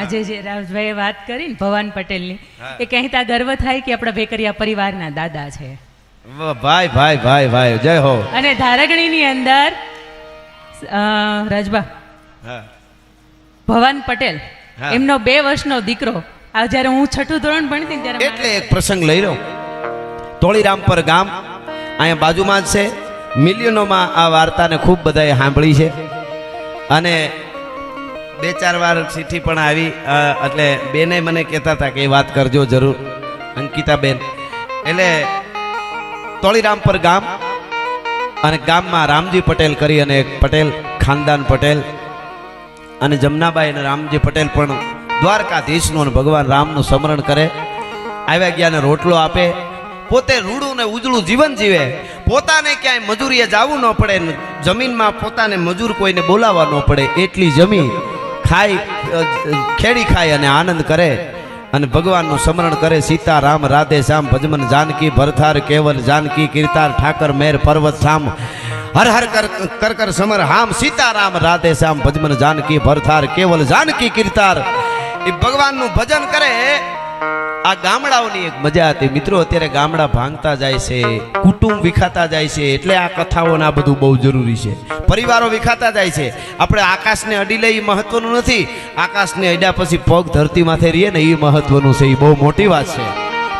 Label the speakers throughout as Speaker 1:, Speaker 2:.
Speaker 1: આજે જે રાજભાઈએ વાત કરી ને ભવાન પટેલની, એ કહેતા ગર્વ થાય કે આપણા વેકરિયા પરિવારના દાદા છે.
Speaker 2: ભાઈ ભાઈ ભાઈ ભાઈ જય હો.
Speaker 1: અને ધારગણીની અંદર રાજબા ભવાન પટેલ એમનો 2 વર્ષનો દીકરો, આ જ્યારે હું 6ઠું ધોરણ ભણતી ને ત્યારે
Speaker 2: એટલે એક પ્રસંગ લઈ રહ્યો. તોળીરામપર ગામ અહીંયા બાજુમાં જ છે. મિલિયનોમાં આ વાર્તાને ખૂબ બધાએ સાંભળી છે અને 2-4 વાર ચિઠ્ઠી પણ આવી. એટલે બેને મને કહેતા હતા કે એ વાત કરજો જરૂર, અંકિતાબેન. એટલે તોળીરામપર ગામ અને ગામમાં રામજી પટેલ કરી અને એક પટેલ ખાનદાન પટેલ અને જમનાબાઈ અને રામજી પટેલ પણ દ્વારકાધીશનું અને ભગવાન રામનું સ્મરણ કરે. આવ્યા ગયા ને રોટલો આપે. પોતે રૂડું ને ઉજળું જીવન જીવે. પોતાને ક્યાંય મજૂરીએ જવું ન પડે. જમીનમાં પોતાને મજૂર કોઈને બોલાવવા ન પડે. એટલી જમીન ખાઈ ખેડી ખાય અને આનંદ કરે અને ભગવાનનું સ્મરણ કરે. સીતારામ રાધે શ્યામ ભજમન જાનકી ભરથાર કેવલ જાનકી કીર્તાર ઠાકર મેર પર્વત શામ હર હર કર કર સમર હામ. સીતારામ રાધે શ્યામ ભજમન જાનકી ભરથાર કેવલ જાનકી કીર્તાર. એ ભગવાનનું ભજન કરે. આ ગામડાઓની એક મજા હતી મિત્રો. અત્યારે ગામડા ભાંગતા જાય છે, કુટુંબ વિખાતા જાય છે. એટલે આ કથાઓને આ બધું બહુ જરૂરી છે. પરિવારો વિખાતા જાય છે. આપણે આકાશને અડી લઈ મહત્વનું નથી. આકાશને અડ્યા પછી પગ ધરતી માથે રહીએ ને એ મહત્વનું છે. એ બહુ મોટી વાત છે.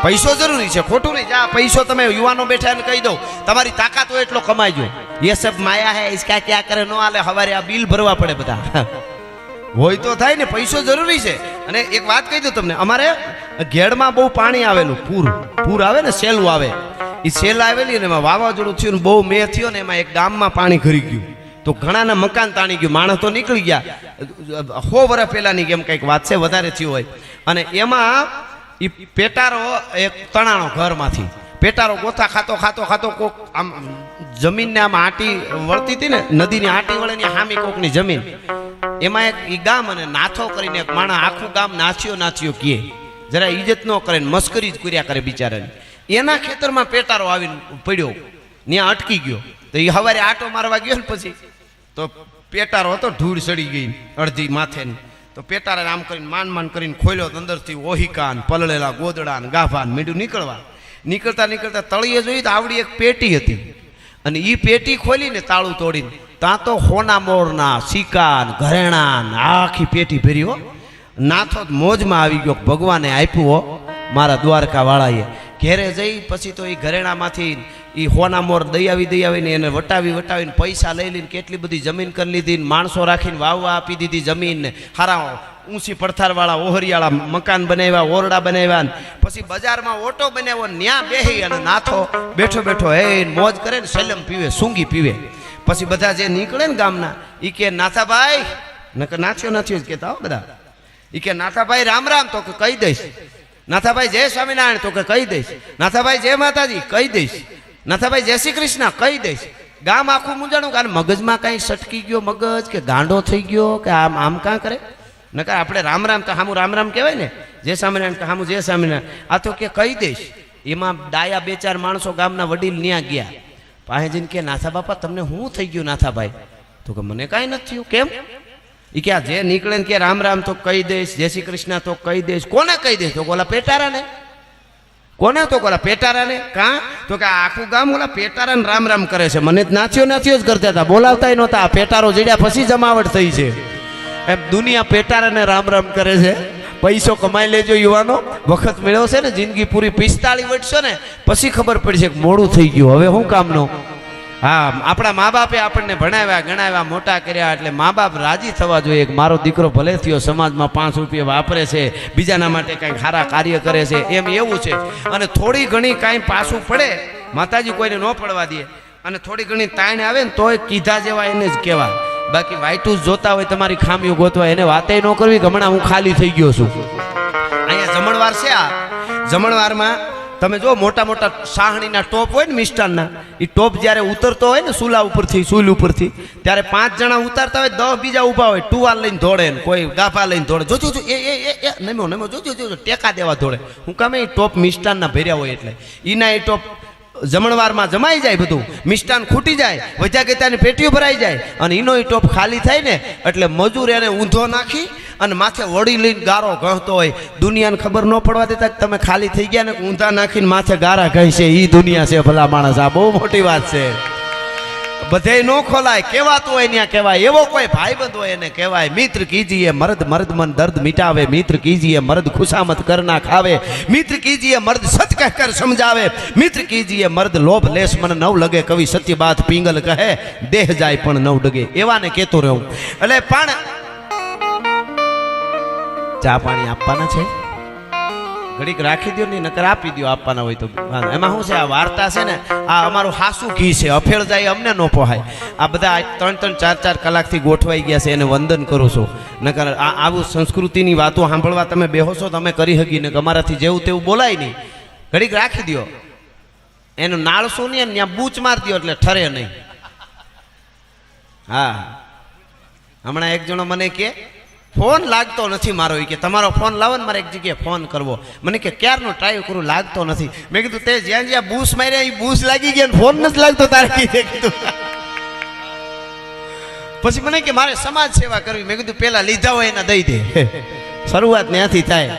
Speaker 2: પૈસો જરૂરી છે, ખોટું નહીં. જા પૈસો તમે યુવાનો બેઠા ને કહી દો તમારી તાકાત હોય એટલો કમાઈજો. ये सब माया है, इसका क्या करे नो आले. हवारे आ बिल भरवा પડે બધા. હોય તો થાય ને. પૈસો જરૂરી છે. અને એક વાત કહી દઉં તમને, અમારે ઘેડમાં બહુ પાણી આવેલું. પૂર આવે ને, સેલું આવે. એ સેલ આવેલી ને એમાં વાવાઝોડું થયું ને બહુ મેં થયો ને એમાં એક ગામમાં પાણી ઘરી ગયું. તો ઘણાના મકાન તાણી ગયું. માણસ તો નીકળી ગયા. 100 વર્ષ પહેલાની કેમ કંઈક વાત છે, વધારે થયું હોય. અને એમાં એ પેટારો એક તણાણો ઘરમાંથી. પેટારો ગોથા ખાતો ખાતો ખાતો કોક આમ જમીનને આમ આંટી વળતી હતી ને, નદીની આંટી વળે ને હામી કોકની જમીન. એમાં એક ઈ ગામ અને નાથો કરીને એક માણસ આખું ગામ નાચ્યો કહે. જરા ઇજ્જત ન કરે ને મસ્કરી જ કર્યા કરે બિચારાને. એના ખેતરમાં પેટારો આવીને પડ્યો, ત્યાં અટકી ગયો. તો એ સવારે આટો મારવા ગયો ને પછી તો પેટારો હતો, ધૂળ સડી ગઈ અડધી માથે. તો પેટારે આમ કરીને માન કરીને ખોલ્યો. અંદરથી ઓહિકા ને પલળેલા ગોદડા ને ગાભા ને મીંડું નીકળતા તળિયે જોઈ તો આવડી એક પેટી હતી. અને એ પેટી ખોલીને તાળું તોડીને ત્યાં તો હોના મોરના સિક્કા ઘરેણા આખી પેટી ભરી હો. નાથો મોજમાં આવી ગયો. ભગવાને આપ્યું હો મારા દ્વારકા વાળાએ. ઘેરે જઈ પછી તો એ ઘરેણામાંથી એ હોના મોર દઈ આવીને એને વટાવીને પૈસા લઈ લઈને કેટલી બધી જમીન કરી લીધી. માણસો રાખીને વાવવા આપી દીધી જમીન. હારા ઊંચી પડથારવાળા ઓહરિયાળા મકાન બનાવ્યા, ઓરડા બનાવ્યા. પછી બજારમાં ઓટો બનાવ્યો. ન્યા બેહી અને નાથો બેઠો હે મોજ કરે ને, સલમ પીવે, સૂંગી પીવે. પછી બધા જે નીકળે ને ગામના એ કે નાથાભાઈ, નાથ્યો જ કહેતા હો બધા. એ કે નાથાભાઈ રામ રામ, તો કે કહી દઈશ. નાથાભાઈ જય સ્વામિનારાયણ, તો કે કહી દઈશ. નાથાભાઈ જય માતાજી, કહી દઈશ. નાથાભાઈ જય શ્રી કૃષ્ણ, કહી દઈશ. ગામ આખું મૂંઝાણું. કારણ મગજમાં કઈ સટકી ગયો મગજ, કે ગાંડો થઈ ગયો, કે આમ કાં કરે. નકર આપણે રામ રામ તો હામું રામ રામ કહેવાય ને, જય સ્વામિનારાયણ તો હામું જય સ્વામિનારાયણ. આ તો કે કહી દઈશ. એમાં ડાયા 2-4 માણસો ગામના વડીલ ન્યા ગયા. પાસે જઈને કે નાથા બાપા તમને શું થઈ ગયું નાથાભાઈ? તો કે મને કાંઈ નથી થયું. કેમ? એ કે જે નીકળે ને કે રામ રામ તો કહી દઈશ, જય શ્રી કૃષ્ણ તો કહી દઈશ. કોને કહી દઈશ? તો ઓલા પેટારાને. કોને? તો ઓલા પેટારાને. કાં? તો કે આખું ગામ ઓલા પેટારાને રામ રામ કરે છે. મને નાથ્યો જ કરતા હતા, બોલાવતા નહોતા. આ પેટારો જડ્યા પછી જમાવટ થઈ છે. એમ દુનિયા પેટારાને રામ રામ કરે છે. પૈસો કમાઈ લેજો યુવાનો, વખત મેળવ્યો છે ને. જિંદગી પૂરી 45 વર્ષો ને પછી ખબર પડશે કે મોડું થઈ ગયું, હવે શું કામનું. હા, આપણા મા બાપે આપણને ભણાવ્યા ગણાવ્યા મોટા કર્યા. એટલે મા બાપ રાજી થવા જોઈએ કે મારો દીકરો ભલે થયો સમાજમાં 5 રૂપિયા વાપરે છે, બીજાના માટે કંઈક સારા કાર્ય કરે છે, એમ એવું છે. અને થોડી ઘણી કાંઈ પાછું પડે, માતાજી કોઈને ન પડવા દે. અને થોડી ઘણી તાણ આવે ને તોય કીધા જેવા એને જ કહેવાય. બાકી વાઈટું જોતા હોય તમારી ખામીઓ ગોતવા, એને વાતે ન કરવી. હમણાં હું ખાલી થઈ ગયો છું. અહીંયા જમણવાર છે. આ જમણવારમાં તમે જો મોટા મોટા સાહણીના ટોપ હોય ને મિષ્ટાનના, એ ટોપ જ્યારે ઉતરતો હોય ને સૂલ ઉપરથી ત્યારે 5 જણા ઉતારતા હોય, 10 બીજા ઊભા હોય. ટુવાલ લઈને દોડે ને કોઈ ગાભા લઈને દોડે. જોજો એ નમો જોજો ટેકા દેવા દોડે. હું કામે એ ટોપ મિષ્ટાનના ભર્યા હોય એટલે એના એ ટોપ જમણવારમાં જમાઈ જાય. બધું મિષ્ટાન ખૂટી જાય, વજા ગીતાની પેટીઓ ભરાઈ જાય. અને એનો એ ટોપ ખાલી થાય ને એટલે મજૂર એને ઊંધો નાખી અને માથે વળી લઈને ગારો ગહતો હોય, દુનિયાને ખબર ન પડવા દેતા કે તમે ખાલી થઈ ગયા ને ઊંધા નાખીને માથે ગારા કહી છે, એ દુનિયા છે ભલા માણસ. આ બહુ મોટી વાત છે. બધે ન ખોલાય, કહેવાતું હોય ત્યાં કહેવાય. એવો કોઈ ભાઈબંધ હોય એને કહેવાય, મિત્ર કીજીએ મર્દ મર્દ મન દર્દ મિટાવે, મિત્ર કીજીએ મર્દ ખુશામત કરના ખાવે, મિત્ર કીજીએ મર્દ સચ કહેકર સમજાવે, મિત્ર કીજીએ મર્દ લોભ લેશ મન નવ લગે, કવિ સત્ય બાત પિંગલ કહે, દેહ જાય પણ નવ ડગે. એવાને કહેતો રહું. એટલે પણ ચા પાણી આપવાના છે, ઘડીક રાખી દો ને, નકર આપી દો આપવાના હોય તો. એમાં શું છે, આ વાર્તા છે ને, આ અમારું હાસું ઘી છે, અફેળ જાય અમને ન પોહાય. આ બધા 3-4 કલાકથી ગોઠવાઈ ગયા છે, એને વંદન કરું છું. નકર આ આવું સંસ્કૃતિની વાતો સાંભળવા તમે બેહો છો, તમે કરી હકી ને અમારાથી જેવું તેવું બોલાય નહીં. ઘડીક રાખી દો, એનું નાળશું નહીં, ત્યાં બૂચ મારી દો એટલે ઠરે નહીં. હા, હમણાં એક જણો મને કે ફોન લાગતો નથી મારો, કે તમારો ફોન લાવો ને, મારે એક જગ્યાએ ફોન કરવો. મને કે ક્યારનો ટ્રાય કરું, લાગતો નથી. મેં કીધું તે જ્યાં જ્યાં બૂસ માર્યા એ બૂસ લાગી ગયા, ફોન નથી લાગતો તારે કીધું. પછી મને કે મારે સમાજ સેવા કરવી. મેં કીધું પેલા લીધા હોય એના દઈ દે, શરૂઆત ત્યાંથી થાય.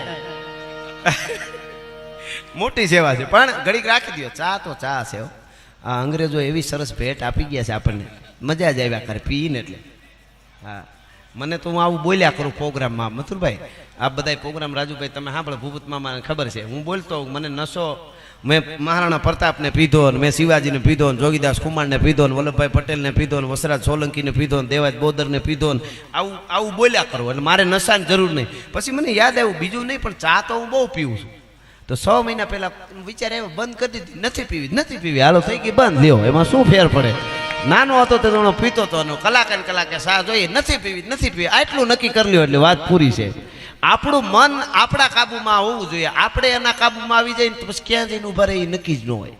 Speaker 2: મોટી સેવા છે, પણ ઘડીક રાખી દો. ચા તો ચા છે. આ અંગ્રેજો એવી સરસ ભેટ આપી ગયા છે આપણને, મજા જ આવ્યા કરે પીને. એટલે હા, મને તો હું આવું બોલ્યા કરું પ્રોગ્રામમાં. મથુરભાઈ, આ બધા પ્રોગ્રામ રાજુભાઈ તમે સાંભળો, ભૂપત મામાને ખબર છે, હું બોલતો મને નશો, મેં મહારાણા પ્રતાપને પીધો ને, મેં શિવાજીને પીધો ને, જોગીદાસ કુમારને પીધો ને, વલ્લભભાઈ પટેલને પીધો ને, વસરાજ સોલંકીને પીધો ને, દેવાજ બોદરને પીધો ને, આવું બોલ્યા કરું. એટલે મારે નશાની જરૂર નહીં. પછી મને યાદ આવ્યું, બીજું નહીં પણ ચા તો હું બહુ પીવું છું. તો 6 મહિના પહેલા વિચાર આવ્યો, બંધ કરી દીધી. નથી પીવી, હાલો થઈ ગઈ બંધ, લ્યો એમાં શું ફેર પડે. નાનો હતો તો પીતો હતો, કલાકે સા જોઈએ, નથી પીવી. આટલું નક્કી કરી લ્યો એટલે વાત પૂરી છે. આપણું મન આપણા કાબુમાં હોવું જોઈએ. આપણે એના કાબુમાં આવી જાય તો પછી ક્યાં જઈને ઉભા રહે એ નક્કી જ ન હોય.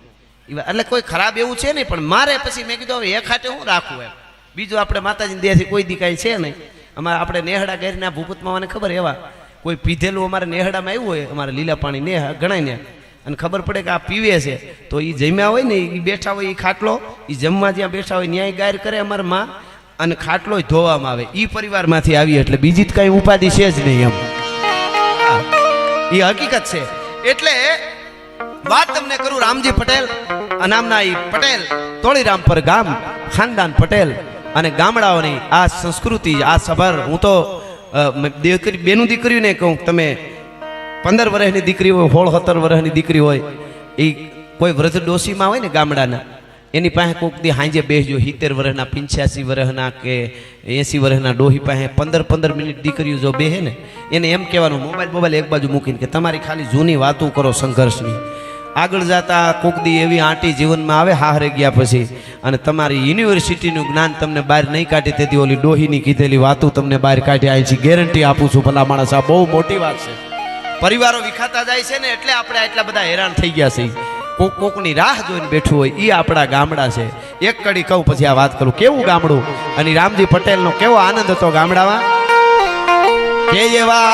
Speaker 2: એટલે કોઈ ખરાબ એવું છે નહીં, પણ મારે પછી મેં કીધું હવે એક હાટે હું રાખવું એમ. બીજું આપણે માતાજીની દયાથી કોઈ દી કાંઈ છે નહીં. અમારે આપણે નેહડા ઘેરના ભૂપતમાં મને ખબર, એવા કોઈ પીધેલું અમારે નેહડામાં આવ્યું હોય, અમારે લીલા પાણી નેહ ગણાય ને, અને ખબર પડે કે આ પીવે છે, તો એ જમ્યા હોય ને, એ બેઠા હોય, એ ખાટલો એ જમવા જ્યાં બેઠા હોય ન્યાય ગાયર કરે અમારા માં, અને ખાટલો ધોવામાં આવે. એ પરિવારમાંથી આવી, એટલે બીજી જ કાંઈ ઉપાધિ છે જ નહીં એમ. એ હકીકત છે. એટલે વાત તમને કરું, રામજી પટેલ નામના એ પટેલ, તોળીરામપર ગામ, ખાનદાન પટેલ, અને ગામડાઓની આ સંસ્કૃતિ, આ સભર. હું તો બેનું દીકરીને કહું, તમે 15 વર્ષની દીકરી હોય, 16-17 વર્ષની દીકરી હોય, એ કોઈ વૃદ્ધ ડોશીમાં હોય ને ગામડાના, એની પાસે કોઈક દી હાંજે બેસજો. 70 વર્ષના, 85 વર્ષના કે 80 વર્ષના ડોહી પાસે 15 મિનિટ દીકરીઓ જો બેહે ને, એને એમ કહેવાનું, મોબાઈલ એક બાજુ મૂકીને, કે તમારી ખાલી જૂની વાતો કરો સંઘર્ષની. આગળ જતા કોઈક દી એવી આંટી જીવનમાં આવે હારે ગયા પછી, અને તમારી યુનિવર્સિટીનું જ્ઞાન તમને બહાર નહીં કાઢી, તેથી ઓલી ડોહીની કીધેલી વાતો તમને બહાર કાઢી આવી છે. ગેરંટી આપું છું ભલા માણસ, આ બહુ મોટી વાત છે. પરિવારો વિખાતા જાય છે ને, એટલે આપણે આટલા બધા હેરાન થઈ ગયા છે. કોકની રાહ જોઈને બેઠું હોય, એ આપણા ગામડા છે. એક કડી કહું પછી આ વાત કરું, કેવું ગામડું. અને રામજી પટેલનો કેવો આનંદ હતો ગામડામાં, કે એવા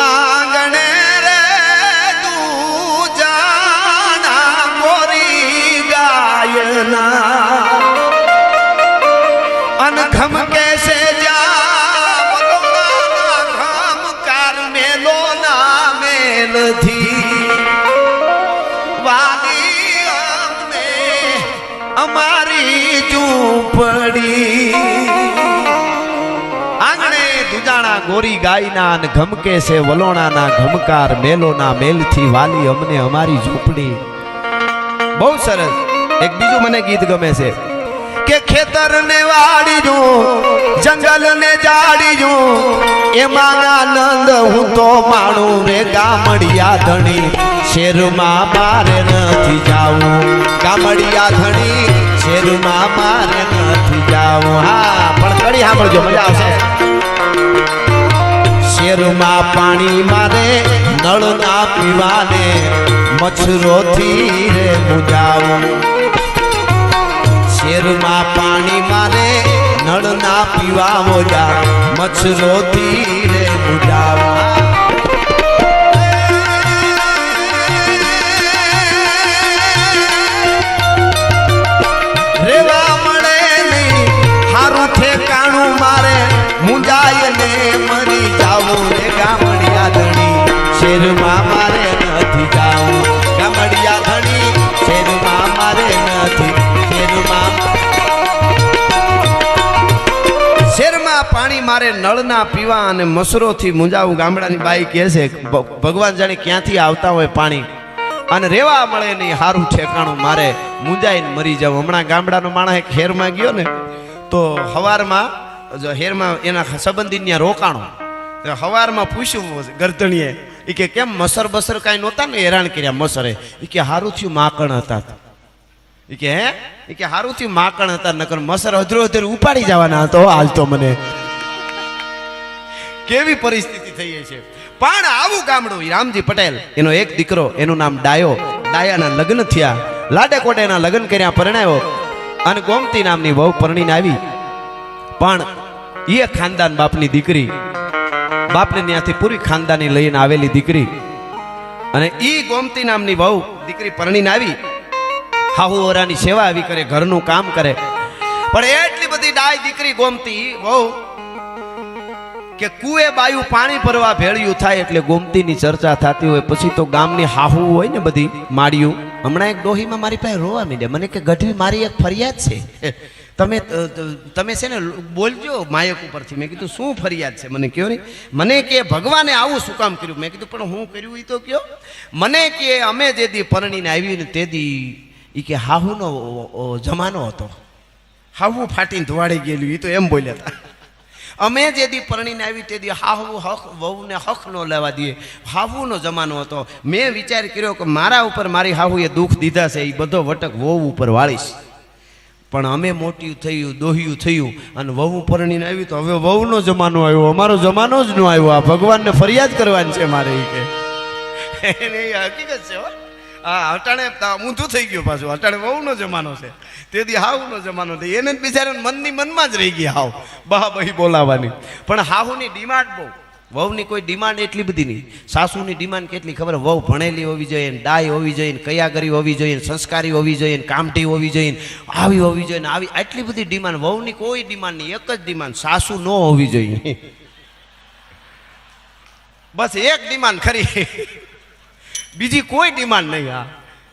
Speaker 2: આંગણે રે તું જાના મોરી ગાયના, અન ખમ કેસે અમારી ઝૂંપડી આંગણે દુજાણા ગોરી ગાયના, અને ઘમકે છે વલોણાના ઘમકાર, મેલોના મેલથી વાલી અમને અમારી ઝૂંપડી. બહુ સરસ. એક બીજું મને ગીત ગમે છે, કે ખેતર ને વાડી જો, જંગલ ને જાડી જો, એમાં આનંદ હું તો માણું રે ગામડિયા ધણી, શેરમાં મારે નથી જાવું. ગામડિયા ધણી, શેરમાં મારે નથી જાવું. હા, પણ કડી સાંભળજો, મજા આવશે. શેરમાં પાણી મારે નળ ના પીવાને, મચ્છરોથી રે મુજાવું. શેરમાં પાણી મારે નળ ના પીવા મોજા, મચ્છરોથી રે મુજાવા. રેવા મળે નહીં હારું ઠેકાણું મારે, મુંજાય ને મારે નળના પીવા અને મસરોથી મુંજાવું. ગામડાની બાઈ કહે છે ભગવાન જાણે ક્યાંથી આવતા હોય પાણી અને રેવા મળે નહીં હારું ઠેકાણું, મારે મુંજાઈને મરી જાવ. હમણાં ગામડાનો માણસ એક હેરમાં ગયો ને તો હવારમાં હેરમાં એના સંબંધી ત્યાં રોકાણો. હવારમાં પૂછ્યું ગરદણીએ, એ કે કેમ મસર બસર કાંઈ નહોતા ને હેરાન કર્યા મસરે? એ કે હારું થયું માકણ હતા. એ કે હે? એ કે હારું થયું માકણ હતા, નકર મસર અધરો અધર ઉપાડી જવાના હતો હાલ તો મને. કેવી પરિસ્થિતિ થઈ છે. પણ આવું ગામડું. રામજી પટેલ એનો એક દીકરો, એનું નામ ડાયો. ડાયાના લગ્ન થયા, લાડે કોડેના લગ્ન કર્યા, પરણાયો અને ગોમતી નામની વહુ પરણીને આવી. પણ એ ખાનદાન બાપની દીકરી, બાપને ત્યાંથી પૂરી ખાનદાની લઈને આવેલી દીકરી, અને ઈ ગોમતી નામની વહુ દીકરી પરણીને આવી, હાહુ ઓરાની સેવા આવી કરે, ઘરનું કામ કરે. પણ એટલી બધી ડાય દીકરી ગોમતી વહુ કે કુએ બાયું પાણી ભરવા ભેળ્યું થાય એટલે ગોમતીની ચર્ચા થતી હોય. પછી તો ગામની હાહુ હોય ને બધી માળ્યું. હમણાં એક ડોહીમાં મારી પાસે રોવા માંડ્યા, મને કે ગઢવી મારી એક ફરિયાદ છે, તમે છે ને બોલજો માયક ઉપરથી. મેં કીધું શું ફરિયાદ છે મને કયો નહીં. મને કે ભગવાને આવું શું કામ કર્યું? મેં કીધું પણ હું કર્યું એ તો કયો. મને કે અમે જે દી પરણીને આવી ને તે દી એ કે હાહુનો જમાનો હતો, હાહુ ફાટીને ધોવાડી ગયેલું, એ તો એમ બોલ્યા હતા. અમે જે દી પરણીને આવી તે દી હાહુ હક વહુને હક ન લેવા દઈએ, હાહુનો જમાનો હતો. મેં વિચાર કર્યો કે મારા ઉપર મારી હાહુએ દુઃખ દીધા છે, એ બધો વટક વહુ ઉપર વાળીશ. પણ અમે મોટી થયું, દોહ્યું થયું અને વહુ પરણીને આવી તો હવે વહુનો જમાનો આવ્યો, અમારો જમાનો જ ન આવ્યો. આ ભગવાનને ફરિયાદ કરવાની છે મારે. એ કે હકીકત છે. હા, અટાણે ઊંધું થઈ ગયું પાછું. અટાણે વહુનો જમાનો છે, તેથી હાહુનો જમાનો છે. એને બિચારા મનની મનમાં જ રહી ગયા હાવ બહા બહી બોલાવાની. પણ હાહુની ડિમાન્ડ બહુ, વહુની કોઈ ડિમાન્ડ એટલી બધી નહીં. સાસુની ડિમાન્ડ કેટલી ખબર? વહુ ભણેલી હોવી જોઈએ, ડાય હોવી જોઈએ, કયાગરી હોવી જોઈએ, સંસ્કારી હોવી જોઈએ, કામટી હોવી જોઈએ, આવી હોવી જોઈએ, આવી આટલી બધી ડિમાન્ડ. વહુની કોઈ ડિમાન્ડ નહીં, એક જ ડિમાન્ડ, સાસુ ન હોવી જોઈએ. બસ એક ડિમાન્ડ ખરી, બીજી કોઈ ડિમાન્ડ નહીં. હા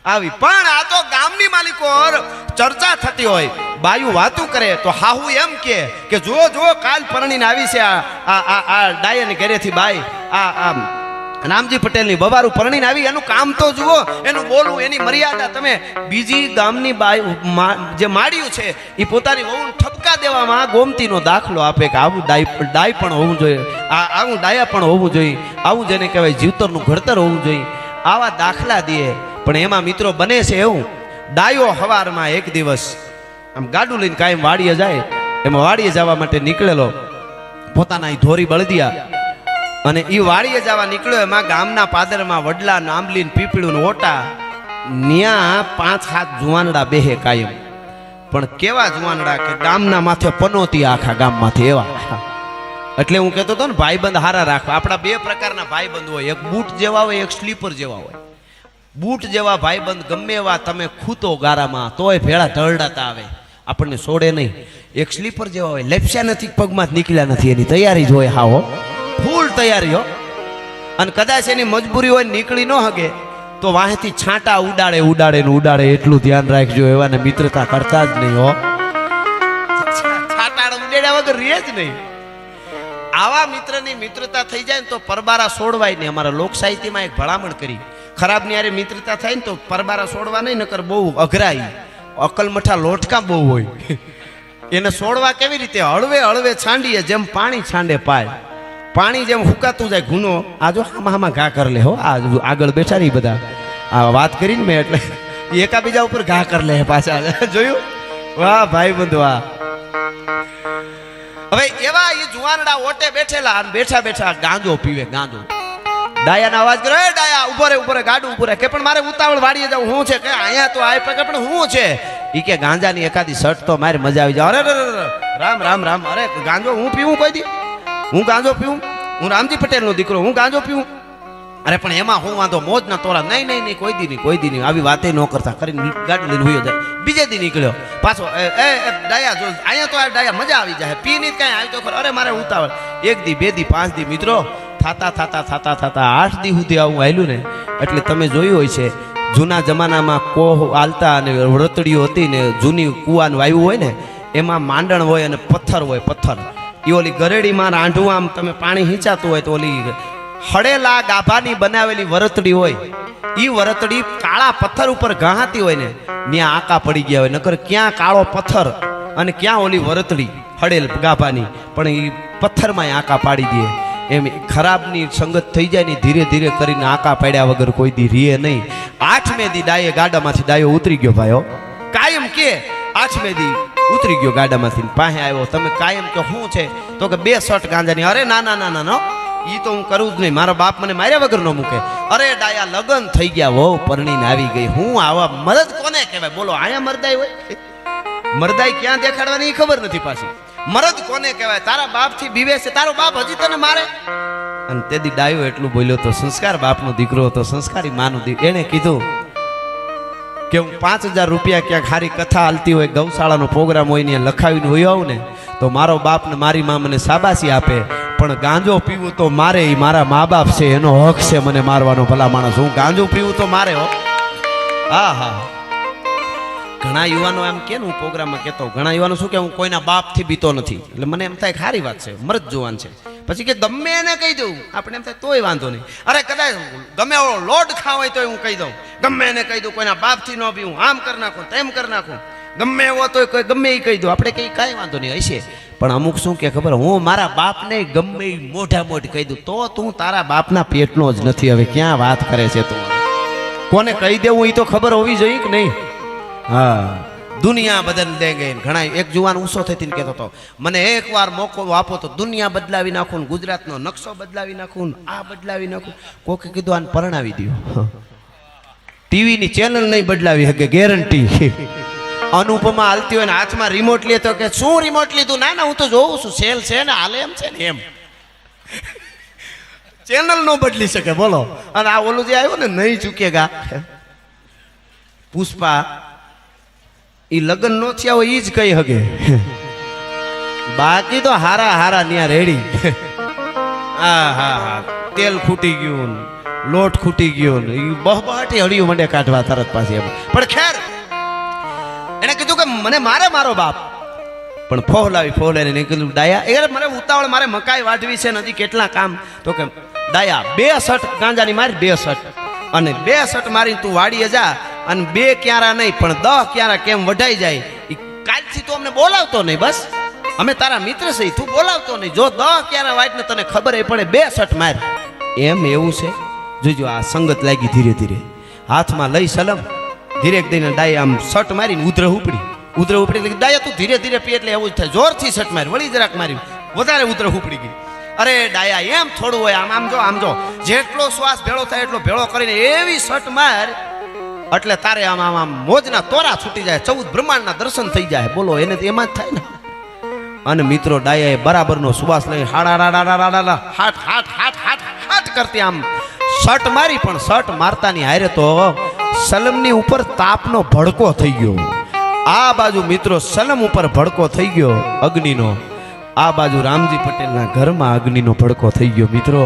Speaker 2: આવી. પણ આ તો ગામની માલિકો ચર્ચા થતી હોય, બાયું વાતું કરે તો હાહુ એમ કે જો કાલ પરણીને આવી છે આ ડાયની ઘરેથી બાઈ, આ રામજી પટેલની બબારું પરણીને આવી, એનું કામ તો જુઓ, એનું બોલવું, એની મર્યાદા. તમે બીજી ગામની બાઈ જે માળ્યું છે એ પોતાની વહુને ઠપકા દેવામાં ગોમતીનો દાખલો આપે કે આવું ડાય પણ હોવું જોઈએ, આવું ડાયા પણ હોવું જોઈએ, આવું જેને કહેવાય જીવતરનું ઘડતર હોવું જોઈએ. આવા દાખલા દે. પણ એમાં મિત્રો બને છે એવું, ડાયો હવારમાં એક દિવસ આમ ગાડું લઈને કાયમ વાડીએ જાય. એમાં વાડીએ જવા માટે નીકળેલો, પોતાના ધોરી બળદિયા, અને એ વાડીએ જવા નીકળ્યો. એમાં ગામના પાદરમાં વડલા, આંબલી, પીપળું ને ઓટા, ન્યા 5-7 જુવાનડા બેહે કાયમ. પણ કેવા જુવાનડા કે ગામના માથે પનોતી આખા ગામમાંથી એવા. એટલે હું કહેતો હતો ને ભાઈબંધ હારા રાખવા. આપણા બે પ્રકારના ભાઈબંધ હોય, એક બૂટ જેવા હોય, એક સ્લીપર જેવા હોય. બૂટ જેવા ભાઈબંધ ગમે એવા તમે ખૂતો ગારામાં તોય ભેળા ઢળડાતા આવે, આપણને છોડે નહીં. એક સ્લીપર જેવા હોય, લેપસ્યા નથી, પગમાં નીકળ્યા નથી, એની તૈયારી જ હોય. હા હો, ફૂલ તૈયારી હો. અને કદાચ એની મજબૂરી હોય નીકળી ન હગે તો વાહેથી છાંટા ઉડાડે. એટલું ધ્યાન રાખજો, એવાને મિત્રતા કરતા જ નહીં હો. છાંટા ઉડાડ્યા વગર રહે જ નહીં. આવા મિત્રની મિત્રતા થઈ જાય ને તો પરબારા છોડવાય નહીં. અમારા લોક સાહિત્યમાં એક ભલામણ કરી, ખરાબ ની યારે મિત્રતા થાય ને તો પરબારા છોડવા નહીં, નકર બહુ અઘરાઈ, અકલમઠા લોટકા બહુ હોય. એને છોડવા કેવી રીતે? હળવે છાંડીએ, જેમ પાણી છાંડે પાય, પાણી જેમ હુકાતું જાય ગુનો. આ જો આમાં ઘા કર લે હો, આ આગળ બેઠા નહીં બધા, આ વાત કરીને મેં એટલે એકાબીજા ઉપર ઘા કર લે પાછા. જોયું? વાહ ભાઈ બંધુ વાહ. હવે એવા એ જુવાનડા ઓટે બેઠેલા, બેઠા ગાંજો પીવે, ગાંજો. ડાયાનો અવાજ કરે, એ ડાયા ઉભો રે, ગાડું ઉભો રે. કે પણ મારે ઉતાવળ વાડીએ જાવ. હું છે કે અહીંયા તો આય કે પણ હું છે? ઈ કે ગાંજાની એકાદી શર્ટ તો મારે મજા આવી જાય. અરે રામ. અરે ગાંજો હું પીવું કોઈ દી? હું ગાંજો પીવું? હું રામજી પટેલનો દીકરો, હું ગાંજો પીવું? અરે પણ એમાં હું વાંધો, મોજ ના તોરા. નહીં, કોઈ દી નહીં. આવી વાતે ન કરતા કરીને ગાડી લઈને હોયો જાય. બીજે દી નીકળ્યો પાછો, એ ડાયા જો અહીંયા તો આ ડાયા મજા આવી જાય, પી નહીં કાંઈ આવી તો ખરો. અરે મારે ઉતાવળ. 1 દી 2 દી 5 દી મિત્રો થતા 8 દી સુધી આવું હાલ્યું ને. એટલે તમે જોયું હોય છે જૂના જમાનામાં કોહ આલતા અને વળતડીઓ હતી ને, જૂની કુવાનું વાયુ હોય ને, એમાં માંડણ હોય અને પથ્થર હોય. પથ્થર એ ઓલી ગરેડીમાં રાંઢું આમ તમે પાણી હિંચાતું હોય તો ઓલી હળેલા ગાભાની બનાવેલી વરતડી હોય, એ વરતડી કાળા પથ્થર ઉપર ઘાતી હોય ને ત્યાં આકા પડી ગયા હોય. નકર ક્યાં કાળો પથ્થર અને ક્યાં ઓલી વરતડી હળેલ ગાભાની, પણ એ પથ્થરમાં આકા પાડી દે. એમ ખરાબની સંગત થઈ જાય ને ધીરે ધીરે કરીને આકા પાડ્યા વગર કોઈ દી રીએ નહીં. 8મે દી ડાયે ગાડામાંથી ડાયો ઉતરી ગયો ભાઈઓ. કાયમ કે 8મે દી ઉતરી ગયો ગાડામાંથી, પાસે આવ્યો. તમે કાયમ કે શું છે તો કે 2 શર્ટ ગાંજાની. અરે ના ના ના ના નો, ઈ તો હું કરું જ નહીં, મારો બાપ મને માર્યા વગર ન મૂકે. અરે ડાયા લગન થઈ ગયા, વહુ પરણીને આવી ગઈ. હું આવા મરદ કોને કહેવાય બોલો? આયા મરદાઈ હોય? મરદાઈ ક્યાં દેખાડવાની ખબર નથી પાછી. મરદ કોને કહેવાય? તારા બાપ થી બીવે છે, તારો બાપ હજી તને મારે. અને તેથી ડાયો એટલું બોલ્યો તો સંસ્કાર બાપનો દીકરો હતો, સંસ્કારી માનો દીકરો. એને કીધું કે હું 5000 રૂપિયા ક્યાંક સારી કથા હાલતી હોય, ગૌશાળાનો પ્રોગ્રામ હોય ને લખાવીને હોય આવું ને તો મારો બાપ ને મારી માં મને શાબાશી આપે, પણ ગાંજો પીવું તો મારે. એ મારા મા બાપ છે, એનો હક છે મને મારવાનો. ભલા માણસ, હું ગાંજો પીવું તો મારે હો. હા હા, ઘણા યુવાનો એમ કે હું પ્રોગ્રામમાં કહેતો, ઘણા યુવાનો શું કે હું કોઈના બાપથી બીતો નથી. એટલે મને એમ થાય સારી વાત છે, મરદ જોવાન છે. પછી કે ગમે એને કહી દઉં, આપણે એમ થાય તોય વાંધો નહીં. અરે કદાચ ગમે એવો લોડ ખાવ હોય તો હું કહી દઉં, ગમે એને કહી દઉં કોઈના બાપથી ન પીવું, આમ કરી નાખું તેમ કરી નાખું, ગમે એવો તો ગમે એ કહી દઉં, આપણે કઈ કાંઈ વાંધો નહીં હશે. પણ અમુક શું કે ખબર, હું મારા બાપને ગમે મોઢા મોઢ કહી દઉં તો તું તારા બાપના પેટનો જ નથી. હવે ક્યાં વાત કરે છે તું? કોને કહી દેવું એ તો ખબર હોવી જોઈએ કે નહીં? હા, દુનિયા બદલ દે ગઈ. ઘણા એક જુવાન ઊંસો થઈને કહેતો હતો, મને એકવાર મોકો આપો તો દુનિયા બદલાવી નાખું, ગુજરાતનો નકશો બદલાવી નાખું, આ બદલાવી નાખું. કોકે કીધું આને પરણાવી દો. ટીવીની ચેનલ નહીં બદલાવી શકે, ગેરંટી. અનુપમા હાલતી હોય ને હાથમાં રિમોટ લે તો કે શું રિમોટ લીધું? ના ના, હું તો જોઉં છું, સેલ છે ને હાલે એમ છે ને એમ. ચેનલ નો બદલી શકે બોલો. અને આ ઓલું જે આવ્યું ને નહીં ચૂકેગા, પુષ્પા, એ લગ્ન નો થયા હોય એ જ કઈ હગે, બાકી તો હારા હારા ત્યાં રેડી. હા હા હા, તેલ ખૂટી ગયું, લોટ ખૂટી ગયો, એ બહબાટી હળિયું મંડે કાઢવા તરત પાછી એમ. પણ ખેર, એને કીધું કે મને મારે મારો બાપ, પણ ફોહલાવીને કીધું ડાયા એ મને ઉતાવળ, મારે મકાઈ વાઢવી છે નદી, કેટલા કામ. તો કે ડાયા 2 શર્ટ ગાંજાની મારી, 2 શર્ટ, અને 2 શર્ટ મારી તું વાડીએ જા, અને 2 ક્યારા નહીં પણ 10 ક્યારા કેમ વઢાઈ જાય. કાલથી તું અમને બોલાવતો નહીં, બસ અમે તારા મિત્ર છે, તું બોલાવતો નહીં. જો 10 ક્યારા વાટને તને ખબર પડે 2 શર્ટ માર. એમ એવું છે, જોજો આ સંગત લાગી. ધીરે ધીરે હાથમાં લઈ સલમ, ધીરે દઈને ડાય આમ શર્ટ મારીને ઉધર ઉપડી. એટલે ડાયા તું ધીરે ધીરે પી, એટલે એવું જ થાય. જોરથી શર્ટ મારી, વળી જરાક મારી, વધારે ઉધર ઉપડી ગઈ. અરે ડાયા એમ થોડું હોય, આમ આમ જો જેટલો શ્વાસ ભેળો થાય એટલો ભેળો કરીને એવી શર્ટ માર એટલે તારે આમ આમ આમ મોજના તોરા છૂટી જાય, 14 બ્રહ્માંડના દર્શન થઈ જાય. બોલો, એને તો એમાં જ થાય ને. અને મિત્રો ડાયાએ બરાબરનો શ્વાસ લઈ હાટ કરતી આમ શર્ટ મારી, પણ શર્ટ મારતાની હારે તો સલમની ઉપર તાપનો ભડકો થઈ ગયો. આ બાજુ મિત્રો સલમ ઉપર ભડકો થઈ ગયો અગ્નિનો, આ બાજુ રામજી પટેલના ઘરમાં અગ્નિનો ભડકો થઈ ગયો. મિત્રો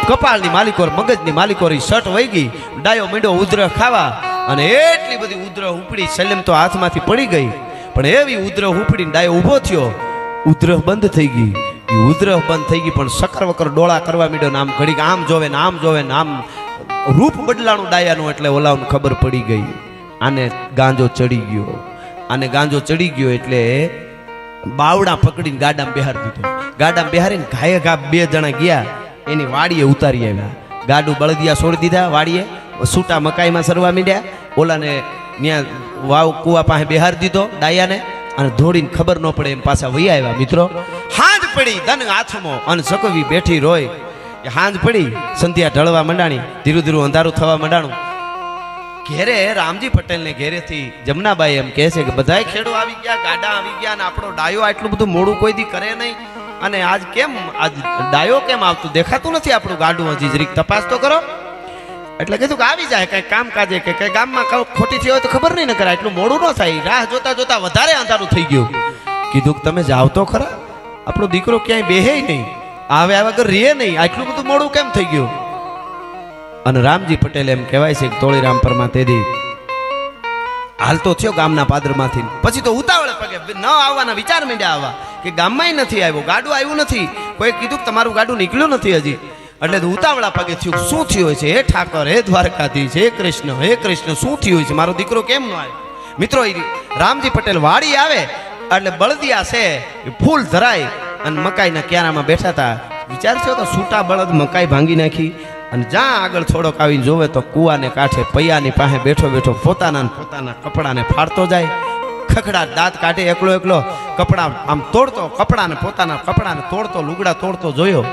Speaker 2: કપાળની માલિકોર, મગજની માલિકોર શર્ટ વહી ગઈ. ડાયો મીંડો ઉધર ખાવા, અને એટલી બધી ઉધર ઉપડી, સલમ તો હાથમાંથી પડી ગઈ. પણ એવી ઉધર ઉપડીને ડાયો ઊભો થયો, ઉધર બંધ થઈ ગઈ. ઉધર બંધ થઈ ગઈ, પણ સકર વકર ડોળા કરવા મીડો ને આમ ઘડીક આમ જોવે ને આમ જોવે ને આમ રૂપ બદલાણું ડાયાનું. એટલે ઓલાને ખબર પડી ગઈ, આને ગાંજો ચડી ગયો. આને ગાંજો ચડી ગયો એટલે બાવડા પકડીને ગાડામાં બેહારી દીધો. ગાડામાં બેહારીને ઘાયે ઘા 2 જણા ગયા, એની વાડીએ ઉતારી આવ્યા. ગાડું બળદિયા છોડી દીધા વાડીએ, સૂટા મકાઈમાં સરવા માંડ્યા. ઓલાને ત્યાં વાવ કુવા પાસે બેહારી દીધો ડાયાને, અને ધોડીને ખબર ન પડે એમ પાછા વહી આવ્યા. મિત્રો હાંજ પડી, ધન હાથમાં, અને સકવી બેઠી રોય. હાંજ પડી, સંધ્યા ઢળવા માંડાણી, ધીરું ધીરું અંધારું થવા માંડાણું. ઘેરે રામજી પટેલને ઘેરેથી જમનાબાઈ એમ કહે છે કે બધાય ખેડો આવી ગયા, ગાડા આવી ગયા, અને આપણો ડાયો આટલું બધું મોડું કોઈ દી કરે નહીં. અને આજ ડાયો કેમ આવતું દેખાતું નથી આપણું ગાડું? હજી જરીક તપાસ તો કરો. એટલે કીધું કે આવી જાય, કઈ કામ કાજે કે કઈ ગામમાં ખોટી થઈ હોય તો ખબર નહીં ને કરાય, એટલું મોડું ન થાય. રાહ જોતા જોતા વધારે અંધારું થઈ ગયું. કીધું કે તમે જાવ તો ખરા, આપણો દીકરો ક્યાંય બેહે નહીં, આવે આ વગર રહે નહીં, આટલું બધું મોડું કેમ થઈ ગયું? અને રામજી પટેલ એમ કહેવાય છે કે તોળીરામ પરમા તેદી હાલતો થયો ગામના પાદરમાંથી. પછી તો ઉતાવળે પગે ન આવવાના વિચાર માંડ્યા આવવા. કે ગામમાંય નથી આવ્યો, ગાડું આવ્યું નથી. કોઈ કીધું કે તમારું ગાડું નીકળ્યું નથી હજી. એટલે ઉતાવળા પગે થયું, શું થયું છે? હે ઠાકર, હે દ્વારકાધીશ, હે કૃષ્ણ, શું થયું છે? મારો દીકરો કેમ ન આવ્યો? મિત્રો, રામજી પટેલ વાડી આવે એટલે બળદિયા છે ફૂલ ધરાય અને મકાઈના ક્યારામાં બેઠા હતા. વિચાર છે તો છૂટા બળદ મકાઈ ભાંગી નાખી અને જ્યાં આગળ થોડોક આવીને જોવે તો કૂવાને કાંઠે પૈયાની પાસે બેઠો બેઠો પોતાના કપડાને ફાડતો જાય. ખખડા દાંત કાઢે એકલો કપડા આમ તોડતો, પોતાના કપડાને તોડતો, લુગડા તોડતો જોયો.